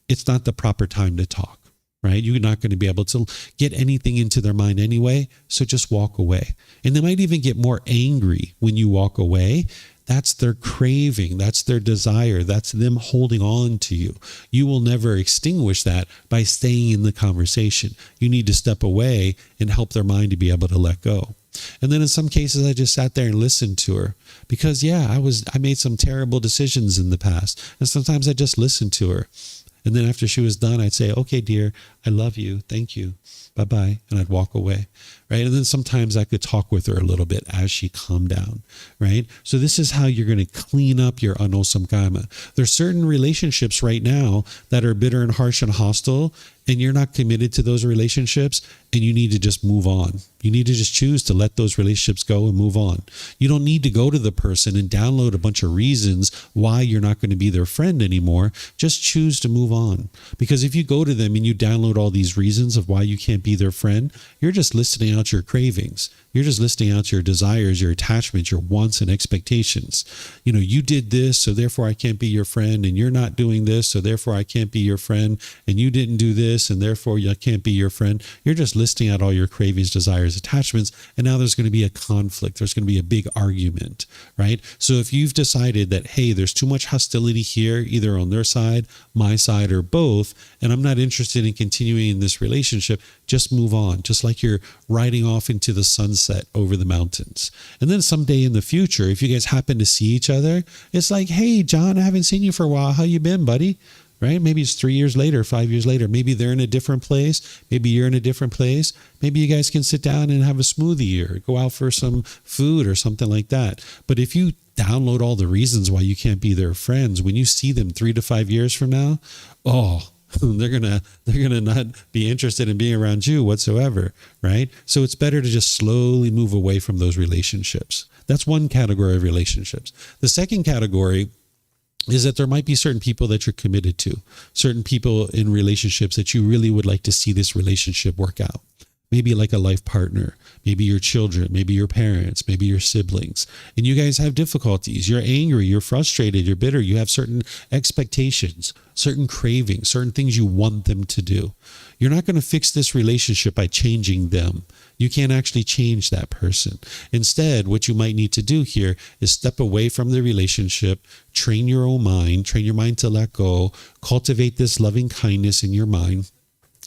it's not the proper time to talk, right? You're not going to be able to get anything into their mind anyway. So just walk away. And they might even get more angry when you walk away. That's their craving. That's their desire. That's them holding on to you. You will never extinguish that by staying in the conversation. You need to step away and help their mind to be able to let go. And then in some cases, I just sat there and listened to her because, I made some terrible decisions in the past. And sometimes I just listened to her. And then after she was done, I'd say, okay, dear, I love you. Thank you. Bye-bye. And I'd walk away, right? And then sometimes I could talk with her a little bit as she calmed down, right? So this is how you're going to clean up your unwholesome karma. There's certain relationships right now that are bitter and harsh and hostile, and you're not committed to those relationships, and you need to just move on. You need to just choose to let those relationships go and move on. You don't need to go to the person and download a bunch of reasons why you're not going to be their friend anymore. Just choose to move on. Because if you go to them and you download all these reasons of why you can't be their friend, you're just listing out your cravings. You're just listing out your desires, your attachments, your wants and expectations. You did this, so therefore I can't be your friend, and you're not doing this, so therefore I can't be your friend, and you didn't do this, and therefore I can't be your friend. You're just listing out all your cravings, desires, attachments, and now there's going to be a conflict. There's going to be a big argument, right? So if you've decided that, hey, there's too much hostility here, either on their side, my side, or both, and I'm not interested in continuing in this relationship, just move on, just like you're riding off into the sunset over the mountains. And then someday in the future, if you guys happen to see each other, it's like, hey, John, I haven't seen you for a while. How you been, buddy? Right? Maybe it's 3 years later, 5 years later. Maybe they're in a different place. Maybe you're in a different place. Maybe you guys can sit down and have a smoothie or go out for some food or something like that. But if you download all the reasons why you can't be their friends, when you see them 3 to 5 years from now, they're gonna not be interested in being around you whatsoever, right? So it's better to just slowly move away from those relationships. That's one category of relationships. The second category is that there might be certain people that you're committed to, certain people in relationships that you really would like to see this relationship work out. Maybe like a life partner, maybe your children, maybe your parents, maybe your siblings. And you guys have difficulties. You're angry, you're frustrated, you're bitter. You have certain expectations, certain cravings, certain things you want them to do. You're not going to fix this relationship by changing them. You can't actually change that person. Instead, what you might need to do here is step away from the relationship, train your own mind, train your mind to let go, cultivate this loving kindness in your mind.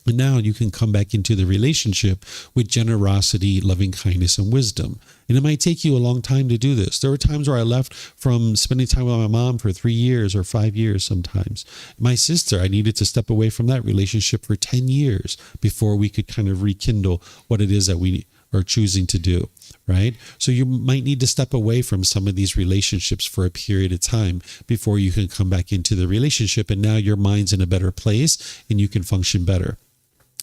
And now you can come back into the relationship with generosity, loving kindness, and wisdom. And it might take you a long time to do this. There were times where I left from spending time with my mom for 3 years or 5 years sometimes. My sister, I needed to step away from that relationship for 10 years before we could kind of rekindle what it is that we are choosing to do, right? So you might need to step away from some of these relationships for a period of time before you can come back into the relationship. And now your mind's in a better place and you can function better.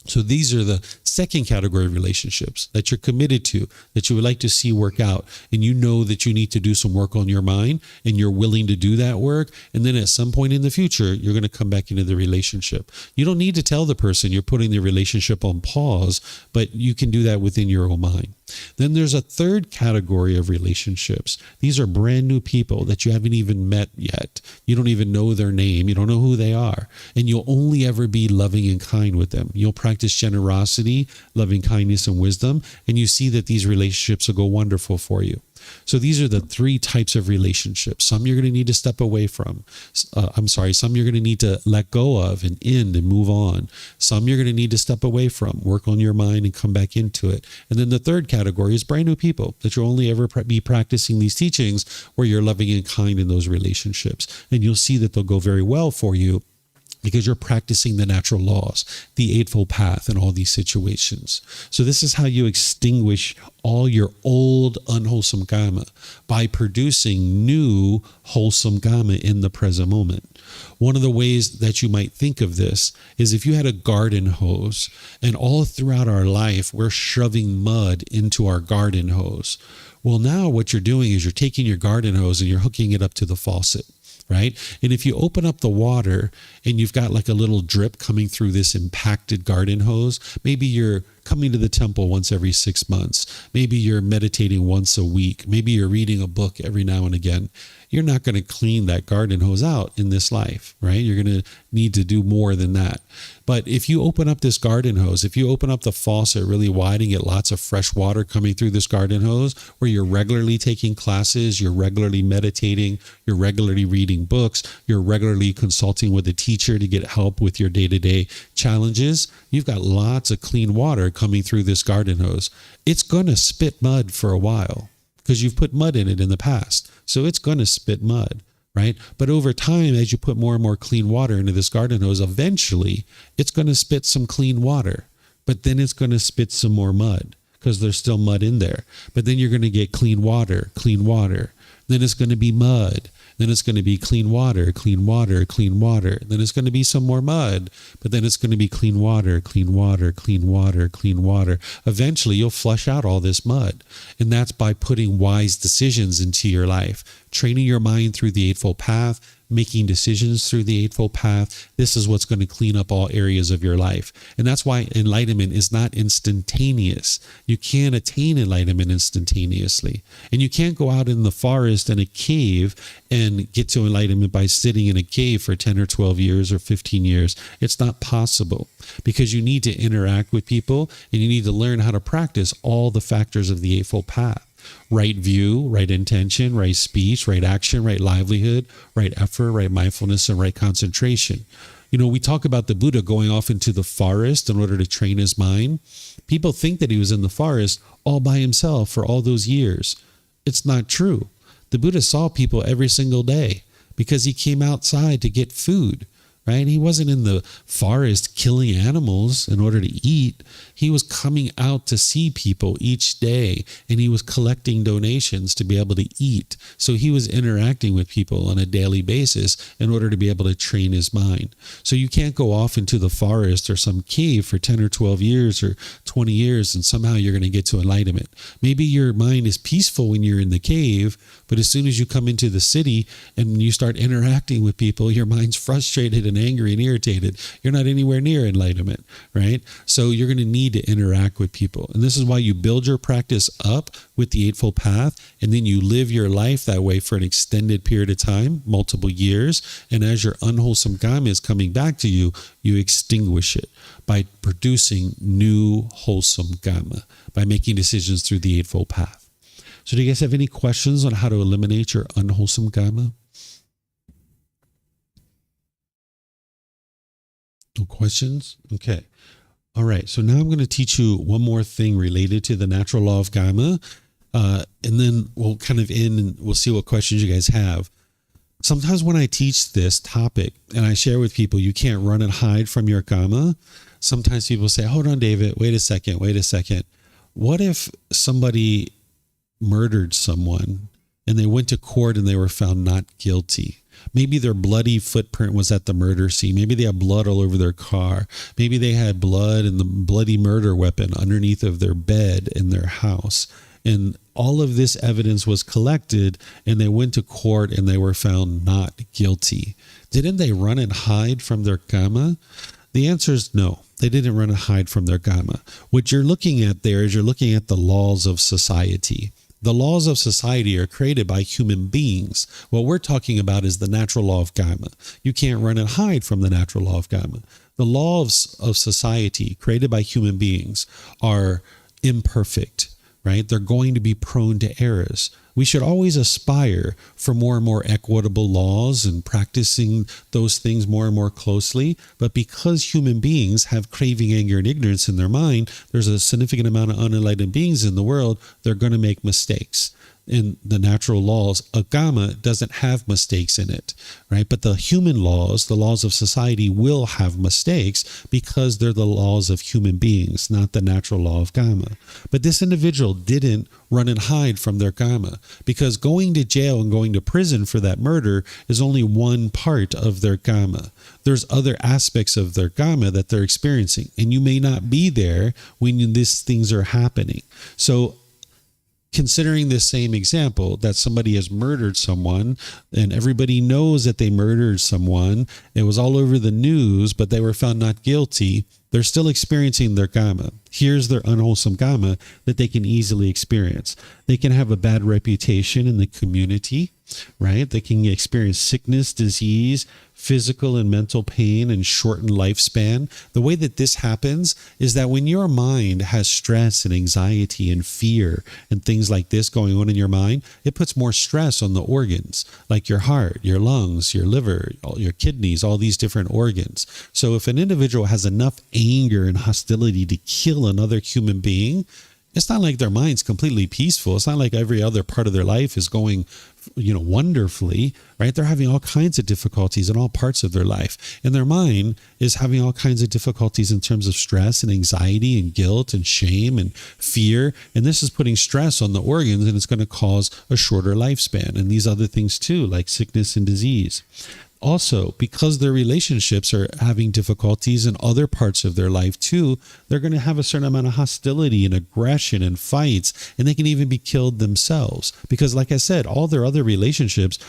So these are the second category of relationships that you're committed to, that you would like to see work out. And you know that you need to do some work on your mind and you're willing to do that work. And then at some point in the future, you're going to come back into the relationship. You don't need to tell the person you're putting the relationship on pause, but you can do that within your own mind. Then there's a third category of relationships. These are brand new people that you haven't even met yet. You don't even know their name. You don't know who they are. And you'll only ever be loving and kind with them. You'll practice generosity, loving kindness, and wisdom. And you see that these relationships will go wonderful for you. So these are the three types of relationships. Some you're going to need to step away from. Some you're going to need to let go of and end and move on. Some you're going to need to step away from, work on your mind and come back into it. And then the third category is brand new people that you'll only ever be practicing these teachings where you're loving and kind in those relationships. And you'll see that they'll go very well for you, because you're practicing the natural laws, the Eightfold Path in all these situations. So this is how you extinguish all your old unwholesome karma, by producing new wholesome karma in the present moment. One of the ways that you might think of this is if you had a garden hose, and all throughout our life, we're shoving mud into our garden hose. Well, now what you're doing is you're taking your garden hose and you're hooking it up to the faucet. Right? And if you open up the water and you've got like a little drip coming through this impacted garden hose, maybe you're coming to the temple once every 6 months. Maybe you're meditating once a week. Maybe you're reading a book every now and again. You're not going to clean that garden hose out in this life, right? You're going to need to do more than that. But if you open up this garden hose, if you open up the faucet really wide and get lots of fresh water coming through this garden hose, where you're regularly taking classes, you're regularly meditating, you're regularly reading books, you're regularly consulting with a teacher to get help with your day-to-day challenges, you've got lots of clean water coming through this garden hose. It's going to spit mud for a while because you've put mud in it in the past. So it's going to spit mud, right? But over time, as you put more and more clean water into this garden hose, eventually it's going to spit some clean water, but then it's going to spit some more mud because there's still mud in there. But then you're going to get clean water. Then it's going to be mud. Then it's going to be clean water. Then it's going to be some more mud, but then it's going to be clean water. Eventually, you'll flush out all this mud. And that's by putting wise decisions into your life, training your mind through the Eightfold Path, making decisions through the Eightfold Path. This is what's going to clean up all areas of your life. And that's why enlightenment is not instantaneous. You can't attain enlightenment instantaneously. And you can't go out in the forest in a cave and get to enlightenment by sitting in a cave for 10 or 12 years or 15 years. It's not possible because you need to interact with people and you need to learn how to practice all the factors of the Eightfold Path. Right view, right intention, right speech, right action, right livelihood, right effort, right mindfulness, and right concentration. You know, we talk about the Buddha going off into the forest in order to train his mind. People think that he was in the forest all by himself for all those years. It's not true. The Buddha saw people every single day because he came outside to get food. Right? He wasn't in the forest killing animals in order to eat. He was coming out to see people each day, and he was collecting donations to be able to eat. So he was interacting with people on a daily basis in order to be able to train his mind. So you can't go off into the forest or some cave for 10 or 12 years or 20 years and somehow you're going to get to enlightenment. Maybe your mind is peaceful when you're in the cave, but as soon as you come into the city and you start interacting with people, your mind's frustrated and angry and irritated. You're not anywhere near enlightenment, right? So you're going to need to interact with people. And this is why you build your practice up with the Eightfold Path, and then you live your life that way for an extended period of time, multiple years. And as your unwholesome Kamma is coming back to you, you extinguish it by producing new wholesome Kamma, by making decisions through the Eightfold Path. So do you guys have any questions on how to eliminate your unwholesome Kamma? No questions? Okay. All right. So now I'm going to teach you one more thing related to the natural law of Kamma. And then we'll kind of end and we'll see what questions you guys have. Sometimes when I teach this topic and I share with people, you can't run and hide from your Kamma. Sometimes people say, hold on, David, wait a second. What if somebody murdered someone and they went to court and they were found not guilty? Maybe their bloody footprint was at the murder scene. Maybe they had blood all over their car. Maybe they had blood and the bloody murder weapon underneath of their bed in their house. And all of this evidence was collected and they went to court and they were found not guilty. Didn't they run and hide from their Kamma? The answer is no. They didn't run and hide from their Kamma. What you're looking at there is you're looking at the laws of society. The laws of society are created by human beings. What we're talking about is the natural law of Kamma. You can't run and hide from the natural law of Kamma. The laws of society created by human beings are imperfect, right? They're going to be prone to errors. We should always aspire for more and more equitable laws and practicing those things more and more closely. But because human beings have craving, anger, and ignorance in their mind, there's a significant amount of unenlightened beings in the world. They're going to make mistakes. In the natural laws of Kamma doesn't have mistakes in it, right? But the human laws, the laws of society, will have mistakes because they're the laws of human beings, not the natural law of Kamma. But this individual didn't run and hide from their Kamma, because going to jail and going to prison for that murder is only one part of their Kamma. There's other aspects of their Kamma that they're experiencing, and you may not be there when these things are happening. So considering this same example that somebody has murdered someone and everybody knows that they murdered someone, it was all over the news, but they were found not guilty, they're still experiencing their kamma. Here's their unwholesome kamma that they can easily experience. They can have a bad reputation in the community, right? They can experience sickness, disease, physical and mental pain, and shortened lifespan. The way that this happens is that when your mind has stress and anxiety and fear and things like this going on in your mind, it puts more stress on the organs, like your heart, your lungs, your liver, your kidneys, all these different organs. So if an individual has enough anger and hostility to kill another human being, it's not like their mind's completely peaceful. It's not like every other part of their life is going, wonderfully, right? They're having all kinds of difficulties in all parts of their life. And their mind is having all kinds of difficulties in terms of stress and anxiety and guilt and shame and fear. And this is putting stress on the organs, and it's going to cause a shorter lifespan and these other things too, like sickness and disease. Also, because their relationships are having difficulties in other parts of their life too, they're going to have a certain amount of hostility and aggression and fights, and they can even be killed themselves. Because like I said, all their other relationships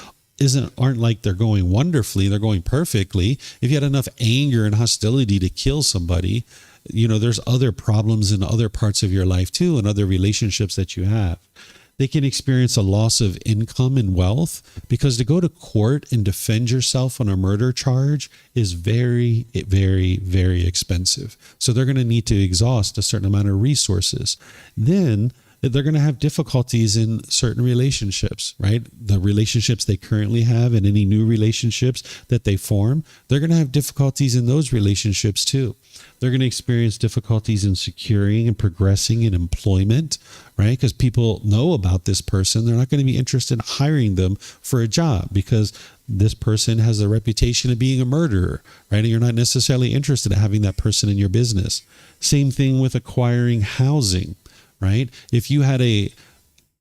aren't like they're going wonderfully, they're going perfectly. If you had enough anger and hostility to kill somebody, there's other problems in other parts of your life too, and other relationships that you have. They can experience a loss of income and wealth, because to go to court and defend yourself on a murder charge is very, very, very expensive. So they're going to need to exhaust a certain amount of resources. Then they're going to have difficulties in certain relationships, right? The relationships they currently have and any new relationships that they form, they're going to have difficulties in those relationships too. They're going to experience difficulties in securing and progressing in employment, right? Because people know about this person. They're not going to be interested in hiring them for a job because this person has a reputation of being a murderer, right? And you're not necessarily interested in having that person in your business. Same thing with acquiring housing, right? If you had a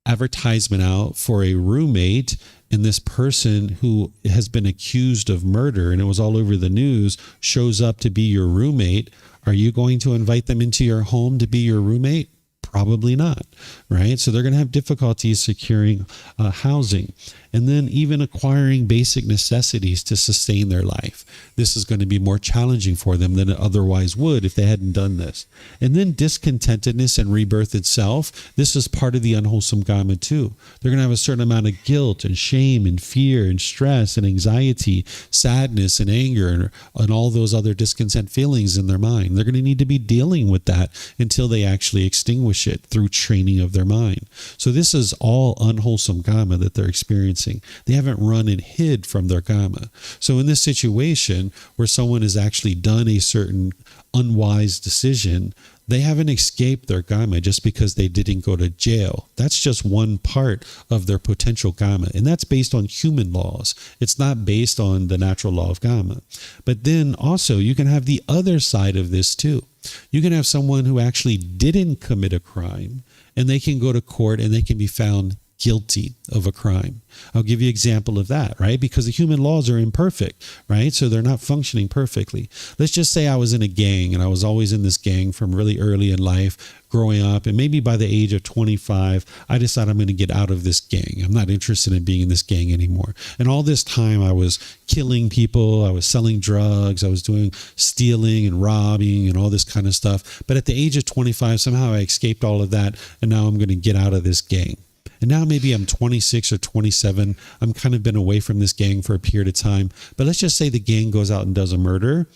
advertisement out for a roommate, and this person who has been accused of murder and it was all over the news shows up to be your roommate, are you going to invite them into your home to be your roommate? Probably not, right? So they're going to have difficulties securing housing, and then even acquiring basic necessities to sustain their life. This is going to be more challenging for them than it otherwise would if they hadn't done this. And then discontentedness and rebirth itself, this is part of the unwholesome kamma too. They're going to have a certain amount of guilt and shame and fear and stress and anxiety, sadness and anger, and all those other discontent feelings in their mind. They're going to need to be dealing with that until they actually extinguish it through training of their mind. So this is all unwholesome kamma that they're experiencing. They haven't run and hid from their kamma. So in this situation where someone has actually done a certain unwise decision, they haven't escaped their kamma just because they didn't go to jail. That's just one part of their potential kamma, and that's based on human laws. It's not based on the natural law of kamma. But then also you can have the other side of this too. You can have someone who actually didn't commit a crime, and they can go to court and they can be found guilty of a crime. I'll give you an example of that, right? Because the human laws are imperfect, right? So they're not functioning perfectly. Let's just say I was in a gang, and I was always in this gang from really early in life, growing up, and maybe by the age of 25, I decided I'm going to get out of this gang. I'm not interested in being in this gang anymore. And all this time I was killing people, I was selling drugs, I was doing stealing and robbing and all this kind of stuff. But at the age of 25, somehow I escaped all of that, and now I'm going to get out of this gang. And now maybe I'm 26 or 27. I'm kind of been away from this gang for a period of time. But let's just say the gang goes out and does a murder,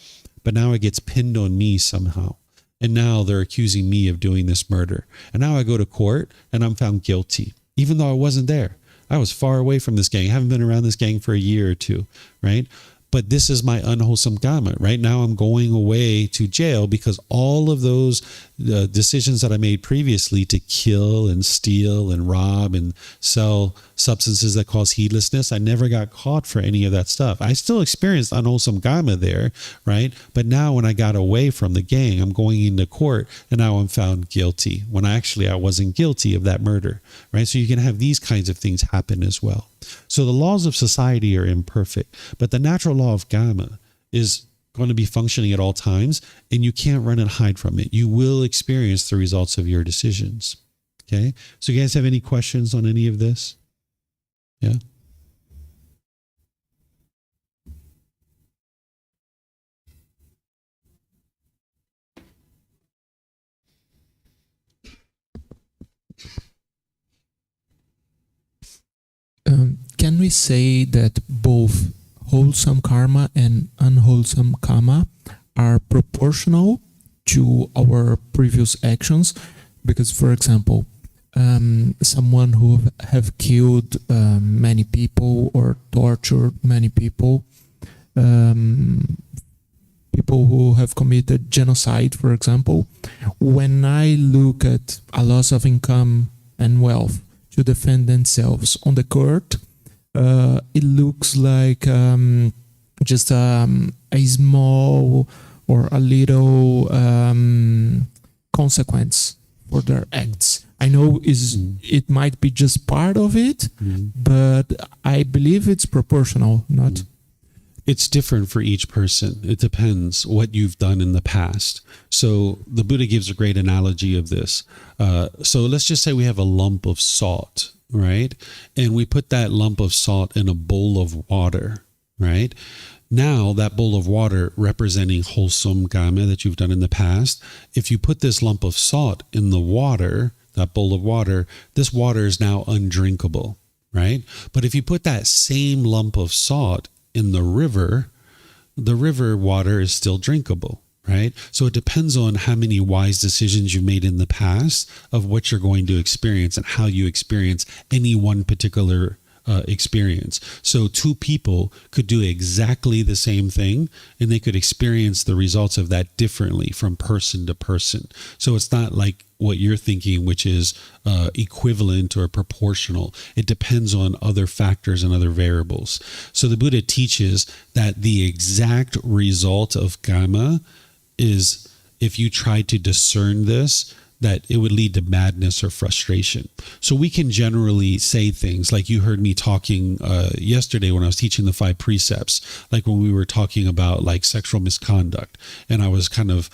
but now it gets pinned on me somehow. And now they're accusing me of doing this murder. And now I go to court and I'm found guilty, even though I wasn't there. I was far away from this gang. I haven't been around this gang for a year or two, right? But this is my unwholesome kamma. Right now I'm going away to jail because all of those decisions that I made previously to kill and steal and rob and sell substances that cause heedlessness, I never got caught for any of that stuff. I still experienced unwholesome kamma there, right? But now when I got away from the gang, I'm going into court and now I'm found guilty when I wasn't guilty of that murder, right? So you can have these kinds of things happen as well. So the laws of society are imperfect, but the natural law of kamma is going to be functioning at all times, and you can't run and hide from it. You will experience the results of your decisions. Okay. So you guys have any questions on any of this? Yeah. Can we say that both wholesome karma and unwholesome karma are proportional to our previous actions? Because, for example, someone who have killed many people or tortured many people, people who have committed genocide, for example, when I look at a loss of income and wealth to defend themselves on the court, it looks like just a small or a little consequence for their acts. I know it might be just part of it, but I believe it's proportional, not. It's different for each person. It depends what you've done in the past. So the Buddha gives a great analogy of this. So let's just say we have a lump of salt, right? And we put that lump of salt in a bowl of water, right? Now that bowl of water representing wholesome kamma that you've done in the past, if you put this lump of salt in the water, that bowl of water, this water is now undrinkable, right? But if you put that same lump of salt in the river water is still drinkable, right? So it depends on how many wise decisions you made in the past of what you're going to experience and how you experience any one particular experience. So two people could do exactly the same thing and they could experience the results of that differently from person to person. So it's not like what you're thinking, which is equivalent or proportional. It depends on other factors and other variables. So the Buddha teaches that the exact result of kamma is, if you try to discern this, that it would lead to madness or frustration. So we can generally say things like you heard me talking yesterday when I was teaching the 5 precepts, like when we were talking about like sexual misconduct, and I was kind of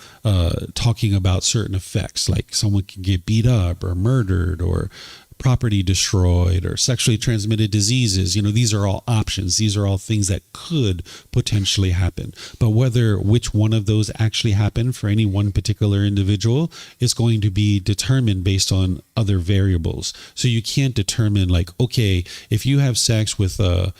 talking about certain effects, like someone can get beat up or murdered or property destroyed or sexually transmitted diseases. You know, these are all options. These are all things that could potentially happen. But which one of those actually happen for any one particular individual is going to be determined based on other variables. So you can't determine like, okay, if you have sex with a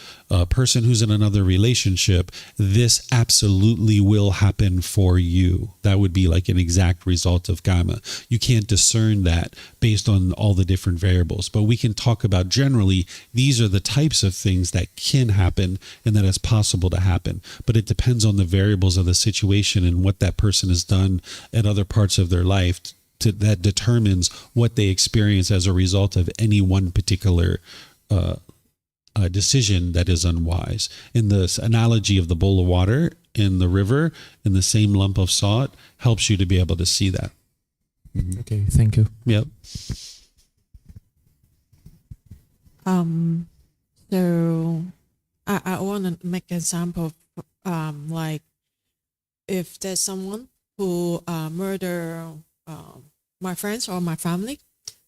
person who's in another relationship, this absolutely will happen for you. That would be like an exact result of kamma. You can't discern that based on all the different variables, but we can talk about generally, these are the types of things that can happen and that is possible to happen. But it depends on the variables of the situation and what that person has done at other parts of their life that determines what they experience as a result of any one particular decision that is unwise. In this analogy of the bowl of water in the river and the same lump of salt helps you to be able to see that. Okay, thank you. Yep. So I want to make an example of, like if there's someone who murder my friends or my family,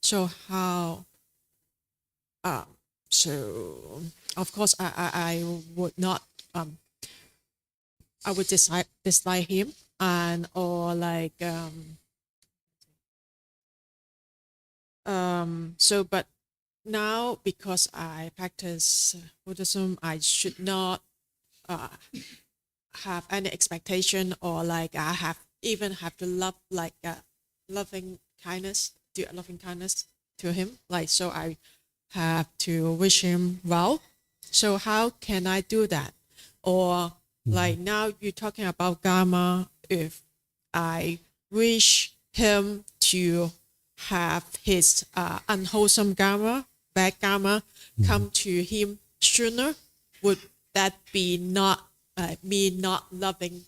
so how so of course I would not I would dislike him, and or like so but now because I practice Buddhism, I should not have any expectation, or like I have to love like loving kindness, do a loving kindness to him, like so I have to wish him well. So how can I do that? Or like now you're talking about karma, if I wish him to have his unwholesome karma, bad karma, come to him sooner, would that be not me not loving,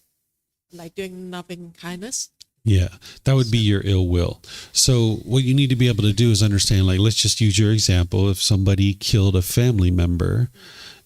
like doing loving kindness? Yeah, that would be your ill will. So what you need to be able to do is understand, like, let's just use your example. If somebody killed a family member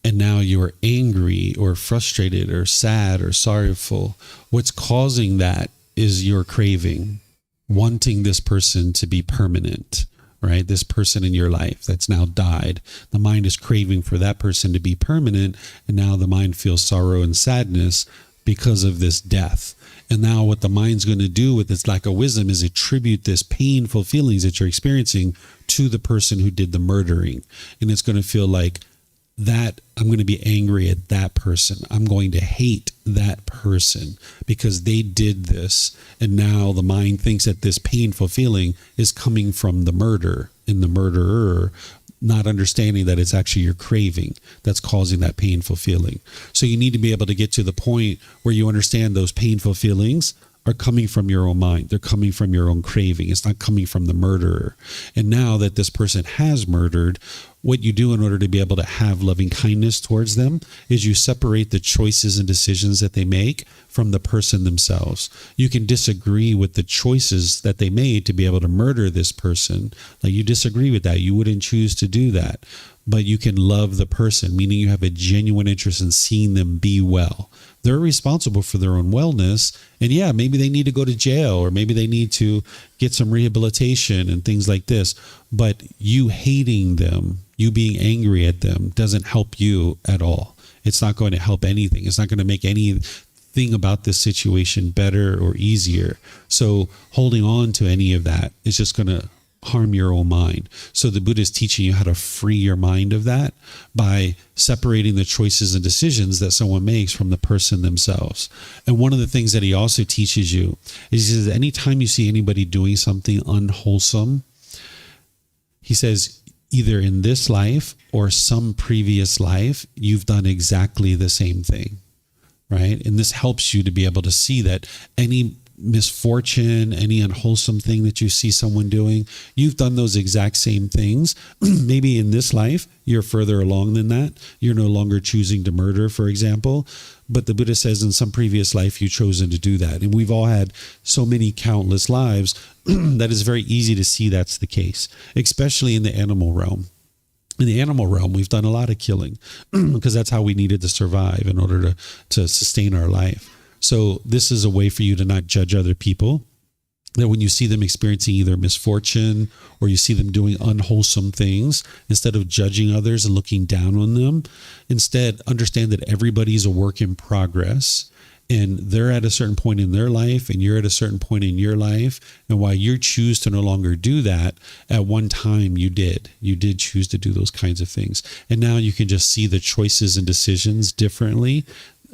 and now you're angry or frustrated or sad or sorrowful, what's causing that is your craving, wanting this person to be permanent, right? This person in your life that's now died. The mind is craving for that person to be permanent, and now the mind feels sorrow and sadness because of this death. And now what the mind's going to do with its lack of wisdom is attribute this painful feelings that you're experiencing to the person who did the murdering. And it's going to feel like that I'm going to be angry at that person. I'm going to hate that person because they did this. And now the mind thinks that this painful feeling is coming from the murder and the murderer, not understanding that it's actually your craving that's causing that painful feeling. So you need to be able to get to the point where you understand those painful feelings are coming from your own mind. They're coming from your own craving. It's not coming from the murderer. And now that this person has murdered, what you do in order to be able to have loving kindness towards them is you separate the choices and decisions that they make from the person themselves. You can disagree with the choices that they made to be able to murder this person. Like, you disagree with that. You wouldn't choose to do that. But you can love the person, meaning you have a genuine interest in seeing them be well. They're responsible for their own wellness. And yeah, maybe they need to go to jail, or maybe they need to get some rehabilitation and things like this. But you hating them, you being angry at them, doesn't help you at all. It's not going to help anything. It's not going to make anything about this situation better or easier. So holding on to any of that is just going to harm your own mind. So the Buddha is teaching you how to free your mind of that by separating the choices and decisions that someone makes from the person themselves. And one of the things that he also teaches you is, he says, anytime you see anybody doing something unwholesome, he says, either in this life or some previous life, you've done exactly the same thing, right? And this helps you to be able to see that any misfortune, any unwholesome thing that you see someone doing, you've done those exact same things. Maybe in this life, you're further along than that. You're no longer choosing to murder, for example. But the Buddha says in some previous life, you've chosen to do that. And we've all had so many countless lives that it's very easy to see that's the case, especially in the animal realm. In the animal realm, we've done a lot of killing because that's how we needed to survive in order to sustain our life. So this is a way for you to not judge other people, that when you see them experiencing either misfortune or you see them doing unwholesome things, instead of judging others and looking down on them, instead understand that everybody's a work in progress, and they're at a certain point in their life and you're at a certain point in your life. And while you choose to no longer do that, at one time you did choose to do those kinds of things. And now you can just see the choices and decisions differently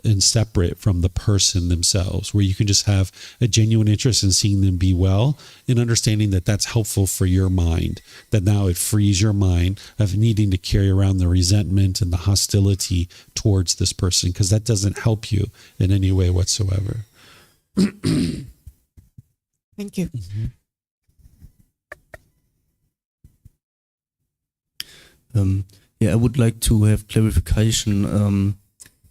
and separate from the person themselves, where you can just have a genuine interest in seeing them be well and understanding that that's helpful for your mind, that now it frees your mind of needing to carry around the resentment and the hostility towards this person, because that doesn't help you in any way whatsoever. Thank you. I would like to have clarification.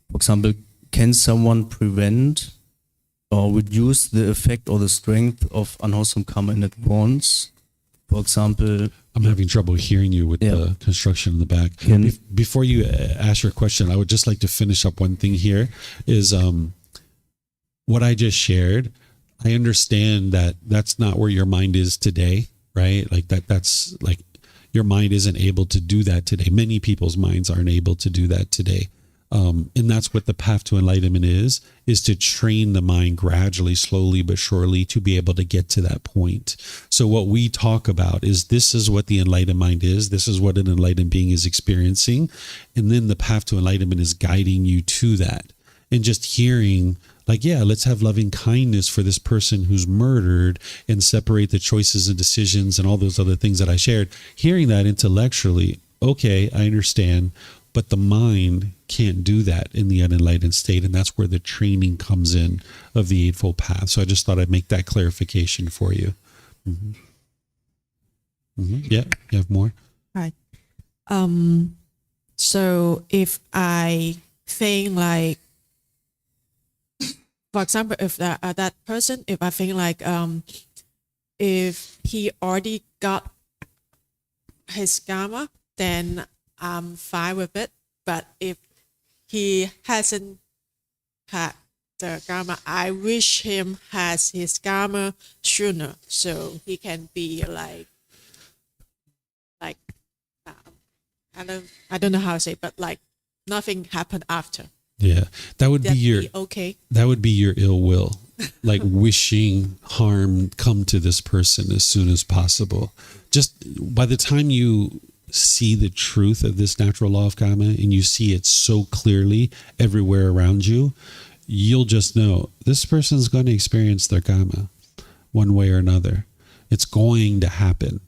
For example, can someone prevent or reduce the effect or the strength of unwholesome karma in advance? For example, I'm having trouble hearing you with the construction in the back. Before you ask your question, I would just like to finish up one thing here is what I just shared. I understand that that's not where your mind is today, right? Like that's like your mind isn't able to do that today. Many people's minds aren't able to do that today. And that's what the path to enlightenment is to train the mind gradually, slowly but surely, to be able to get to that point. So what we talk about is, this is what the enlightened mind is. This is what an enlightened being is experiencing. And then the path to enlightenment is guiding you to that. And just hearing, like, yeah, let's have loving kindness for this person who's murdered and separate the choices and decisions and all those other things that I shared. Hearing that intellectually, okay, I understand. But the mind can't do that in the unenlightened state. And that's where the training comes in of the Eightfold Path. So I just thought I'd make that clarification for you. Yeah, you have more? Right. So if I think like, for example, if that person, if I think like, if he already got his karma, then I'm fine with it. But if he hasn't had the karma, I wish him has his karma sooner, so he can be like I don't know how to say, but like nothing happened after. Yeah, that would be your okay. that would be your ill will, like wishing harm come to this person as soon as possible. Just by the time you see the truth of this natural law of karma and you see it so clearly everywhere around you, you'll just know this person's going to experience their karma one way or another. It's going to happen.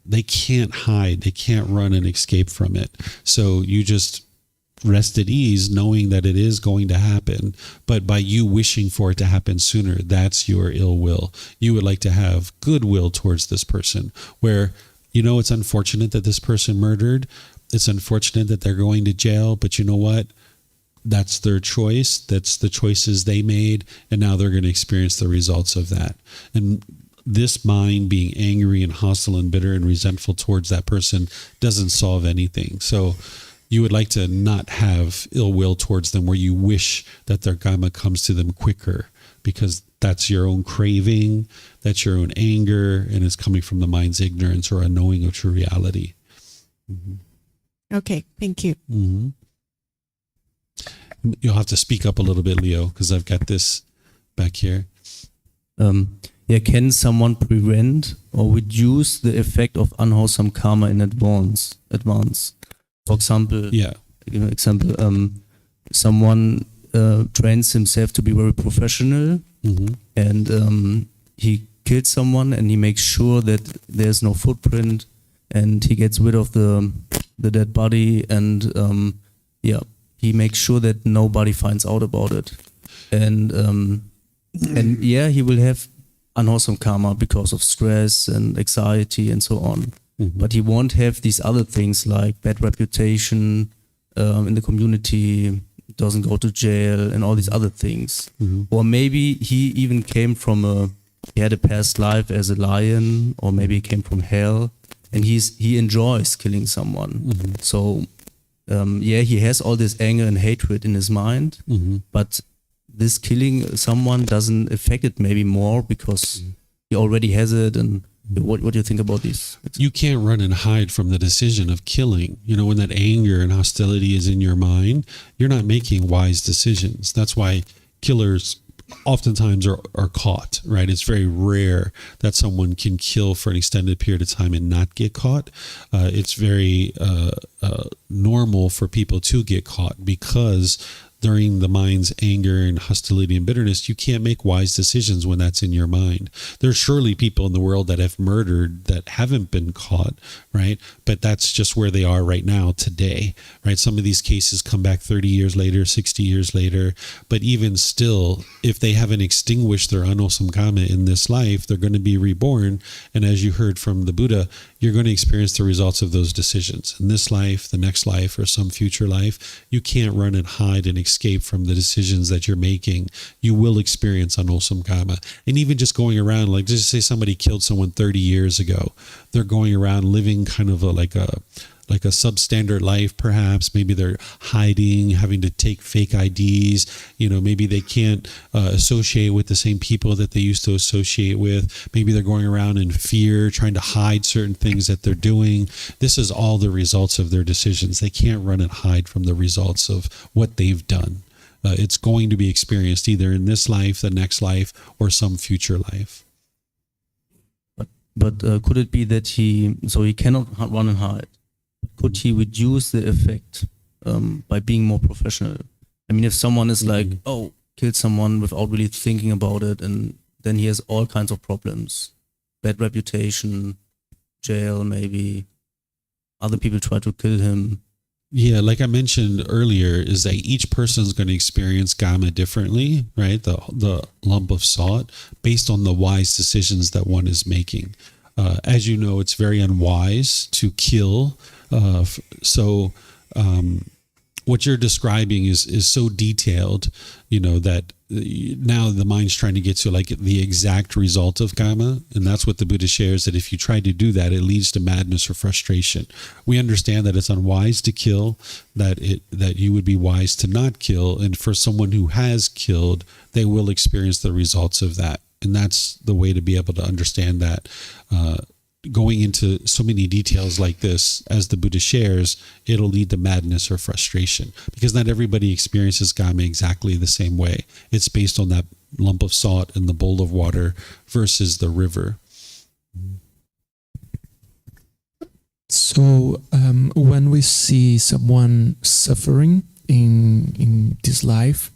They can't hide. They can't run and escape from it. So you just rest at ease knowing that it is going to happen. But by you wishing for it to happen sooner, that's your ill will. You would like to have goodwill towards this person where, you know, it's unfortunate that this person murdered. It's unfortunate that they're going to jail. But you know what? That's their choice. That's the choices they made. And now they're going to experience the results of that. And this mind being angry and hostile and bitter and resentful towards that person doesn't solve anything. So you would like to not have ill will towards them where you wish that their karma comes to them quicker, because that's your own craving, that's your own anger, and it's coming from the mind's ignorance or unknowing of true reality. Okay, thank you. You'll have to speak up a little bit, Leo, because I've got this back here. Can someone prevent or reduce the effect of unwholesome karma in advance? For example, someone trains himself to be very professional, and he kills someone, and he makes sure that there's no footprint, and he gets rid of the dead body, and he makes sure that nobody finds out about it, and he will have unwholesome karma because of stress and anxiety and so on. But he won't have these other things like bad reputation in the community, doesn't go to jail, and all these other things. Or maybe he even came from he had a past life as a lion, or maybe he came from hell, and he enjoys killing someone. So he has all this anger and hatred in his mind, but this killing someone doesn't affect it maybe more because he already has it. And what do you think about this? You can't run and hide from the decision of killing. You know, when that anger and hostility is in your mind, you're not making wise decisions. That's why killers oftentimes are caught, right? It's very rare that someone can kill for an extended period of time and not get caught. It's very normal for people to get caught because during the mind's anger and hostility and bitterness, you can't make wise decisions when that's in your mind. There's surely people in the world that have murdered that haven't been caught, right? But that's just where they are right now, today, right? Some of these cases come back 30 years later, 60 years later. But even still, if they haven't extinguished their unwholesome karma in this life, they're going to be reborn. And as you heard from the Buddha, you're going to experience the results of those decisions in this life, the next life, or some future life. You can't run and hide and escape from the decisions that you're making. You will experience unwholesome karma. And even just going around, like just say somebody killed someone 30 years ago, they're going around living kind of like a substandard life, perhaps. Maybe they're hiding, having to take fake IDs. You know, maybe they can't associate with the same people that they used to associate with. Maybe they're going around in fear, trying to hide certain things that they're doing. This is all the results of their decisions. They can't run and hide from the results of what they've done. It's going to be experienced either in this life, the next life, or some future life. But could it be that he cannot run and hide? Could he reduce the effect by being more professional? I mean, if someone is like, killed someone without really thinking about it, and then he has all kinds of problems, bad reputation, jail, maybe other people try to kill him. Yeah, like I mentioned earlier, is that each person is going to experience karma differently, right? The lump of salt based on the wise decisions that one is making. As you know, it's very unwise to kill. What you're describing is so detailed, you know, that now the mind's trying to get to like the exact result of karma. And that's what the Buddha shares, that if you try to do that, it leads to madness or frustration. We understand that it's unwise to kill, that you would be wise to not kill. And for someone who has killed, they will experience the results of that. And that's the way to be able to understand that going into so many details like this, as the Buddha shares, it'll lead to madness or frustration, because not everybody experiences Kamma exactly the same way. It's based on that lump of salt in the bowl of water versus the river. So when we see someone suffering in this life,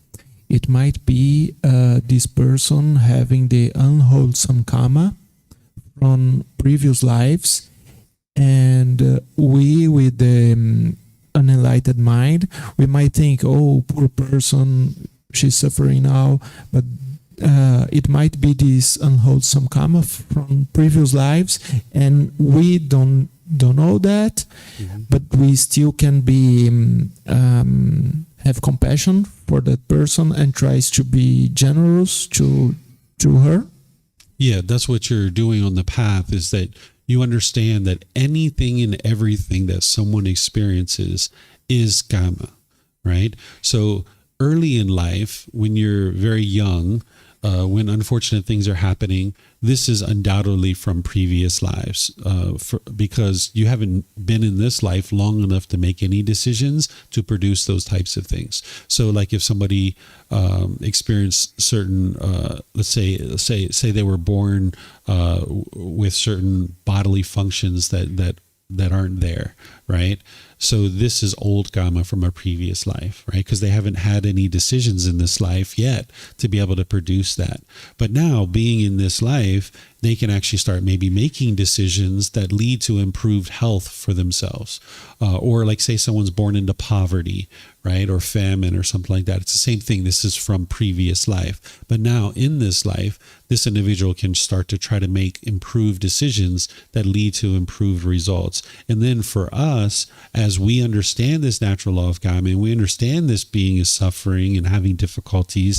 it might be this person having the unwholesome karma from previous lives, and we, with the unenlightened mind, we might think, oh, poor person, she's suffering now, but it might be this unwholesome karma from previous lives, and we don't know that, but we still can be have compassion for that person and tries to be generous to her. Yeah, that's what you're doing on the path, is that you understand that anything and everything that someone experiences is Kamma, right? So early in life, when you're very young, when unfortunate things are happening, this is undoubtedly from previous lives, because you haven't been in this life long enough to make any decisions to produce those types of things. So like if somebody experienced certain, let's say they were born with certain bodily functions that aren't there, right? So this is old Kamma from a previous life, right? Because they haven't had any decisions in this life yet to be able to produce that. But now, being in this life, they can actually start maybe making decisions that lead to improved health for themselves. Or like say someone's born into poverty, right? Or famine or something like that. It's the same thing. This is from previous life. But now in this life, this individual can start to try to make improved decisions that lead to improved results. And then for us, as we understand this natural law of Kamma, and we understand this being is suffering and having difficulty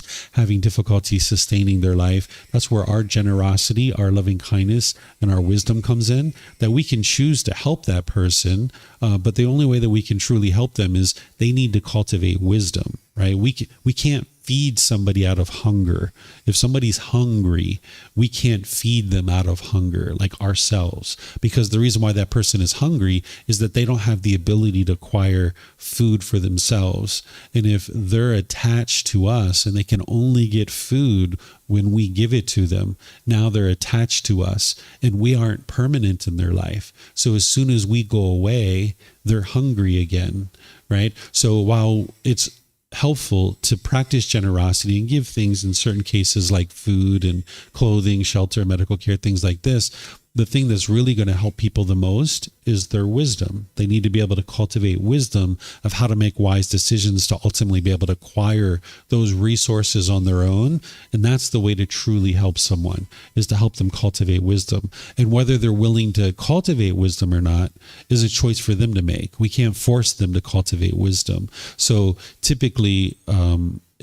sustaining their life, that's where our generosity, our loving kindness, and our wisdom comes in, that we can choose to help that person. But the only way that we can truly help them is they need to cultivate wisdom, right? We can't feed somebody out of hunger. If somebody's hungry, we can't feed them out of hunger, like ourselves, because the reason why that person is hungry is that they don't have the ability to acquire food for themselves. And if they're attached to us and they can only get food when we give it to them, now they're attached to us and we aren't permanent in their life. So as soon as we go away, they're hungry again, right? So while it's helpful to practice generosity and give things in certain cases like food and clothing, shelter, medical care, things like this, the thing that's really going to help people the most is their wisdom. They need to be able to cultivate wisdom of how to make wise decisions to ultimately be able to acquire those resources on their own. And that's the way to truly help someone, is to help them cultivate wisdom. And whether they're willing to cultivate wisdom or not is a choice for them to make. We can't force them to cultivate wisdom. So typically,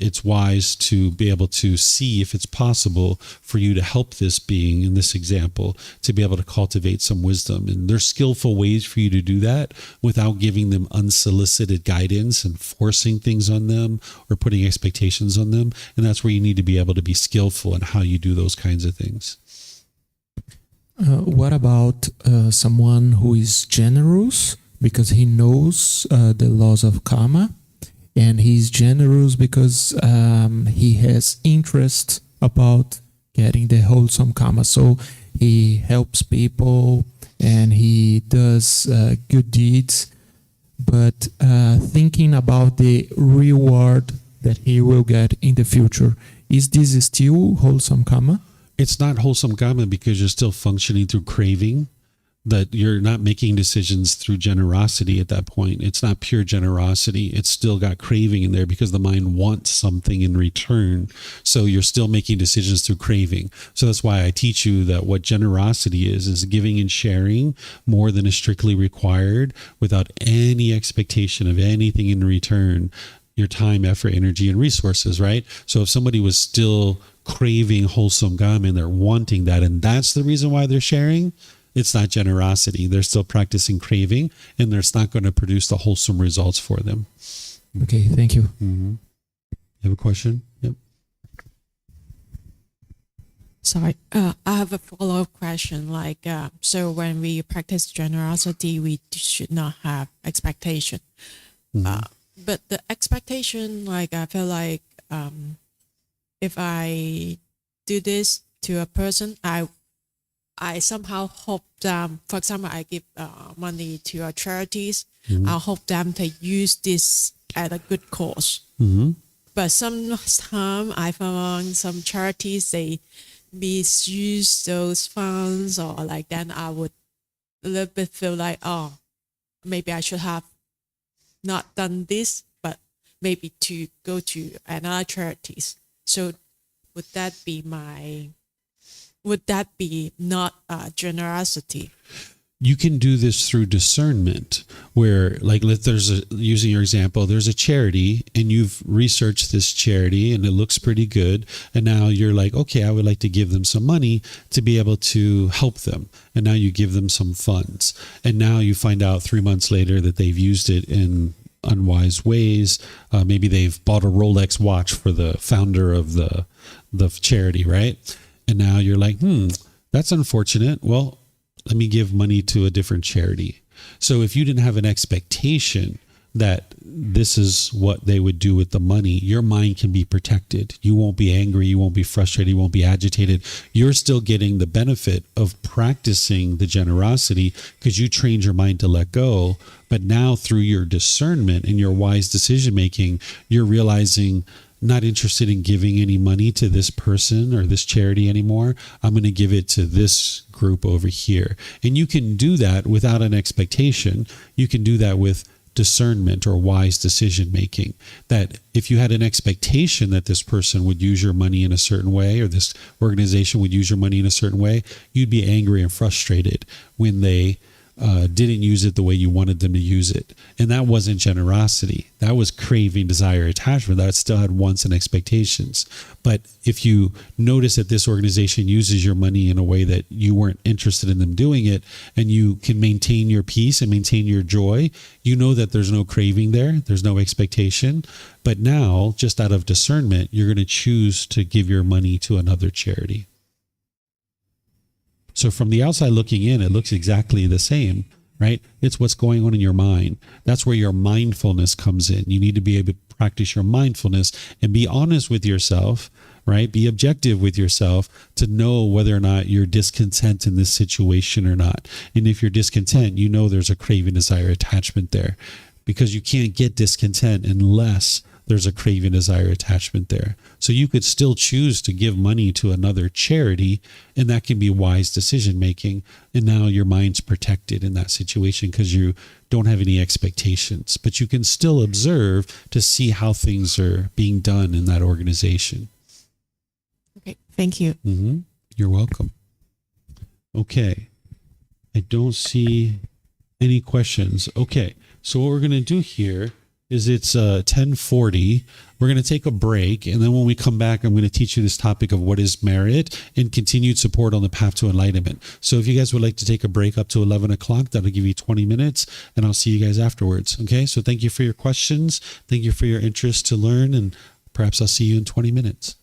it's wise to be able to see if it's possible for you to help this being, in this example, to be able to cultivate some wisdom. And there's skillful ways for you to do that without giving them unsolicited guidance and forcing things on them or putting expectations on them. And that's where you need to be able to be skillful in how you do those kinds of things. What about someone who is generous because he knows the laws of Kamma? And he's generous because he has interest about getting the wholesome Kamma. So he helps people and he does good deeds, but thinking about the reward that he will get in the future. Is this still wholesome Kamma? It's not wholesome Kamma because you're still functioning through craving. That you're not making decisions through generosity at that point. It's not pure generosity. It's still got craving in there because the mind wants something in return. So you're still making decisions through craving. So that's why I teach you that what generosity is giving and sharing more than is strictly required without any expectation of anything in return. Your time, effort, energy, and resources, right? So if somebody was still craving wholesome Kamma and they're wanting that, and that's the reason why they're sharing, it's not generosity. They're still practicing craving, and it's not going to produce the wholesome results for them. Okay, thank you. Mm-hmm. You have a question? Yep. Sorry, I have a follow-up question. Like, so when we practice generosity, we should not have expectation. But the expectation, like, I feel like if I do this to a person, I somehow hope them. For example, I give money to charities. I hope them to use this at a good cause. But sometimes I found some charities, they misuse those funds, or like then I would a little bit feel like, oh, maybe I should have not done this, but maybe to go to another charities. So would that be not generosity? You can do this through discernment, where, like, using your example, there's a charity and you've researched this charity and it looks pretty good. And now you're like, okay, I would like to give them some money to be able to help them. And now you give them some funds. And now you find out 3 months later that they've used it in unwise ways. Maybe they've bought a Rolex watch for the founder of the charity, right? And now you're like, that's unfortunate. Well, let me give money to a different charity. So if you didn't have an expectation that this is what they would do with the money, your mind can be protected. You won't be angry. You won't be frustrated. You won't be agitated. You're still getting the benefit of practicing the generosity because you trained your mind to let go. But now through your discernment and your wise decision making, you're realizing, not interested in giving any money to this person or this charity anymore. I'm going to give it to this group over here. And you can do that without an expectation. You can do that with discernment or wise decision making. That if you had an expectation that this person would use your money in a certain way, or this organization would use your money in a certain way, you'd be angry and frustrated when they didn't use it the way you wanted them to use it. And that wasn't generosity. That was craving, desire, attachment. That still had wants and expectations. But if you notice that this organization uses your money in a way that you weren't interested in them doing it, and you can maintain your peace and maintain your joy, you know that there's no craving there. There's no expectation. But now, just out of discernment, you're going to choose to give your money to another charity. So from the outside looking in, it looks exactly the same, right? It's what's going on in your mind. That's where your mindfulness comes in. You need to be able to practice your mindfulness and be honest with yourself, right? Be objective with yourself to know whether or not you're discontent in this situation or not. And if you're discontent, you know there's a craving, desire, attachment there, because you can't get discontent unless there's a craving, desire, attachment there. So you could still choose to give money to another charity, and that can be wise decision making. And now your mind's protected in that situation because you don't have any expectations, but you can still observe to see how things are being done in that organization. Okay, thank you. You're welcome. Okay. I don't see any questions. Okay. So what we're going to do here is it's 10:40. We're going to take a break. And then when we come back, I'm going to teach you this topic of what is merit and continued support on the path to enlightenment. So if you guys would like to take a break up to 11 o'clock, that'll give you 20 minutes and I'll see you guys afterwards. Okay. So thank you for your questions. Thank you for your interest to learn, and perhaps I'll see you in 20 minutes.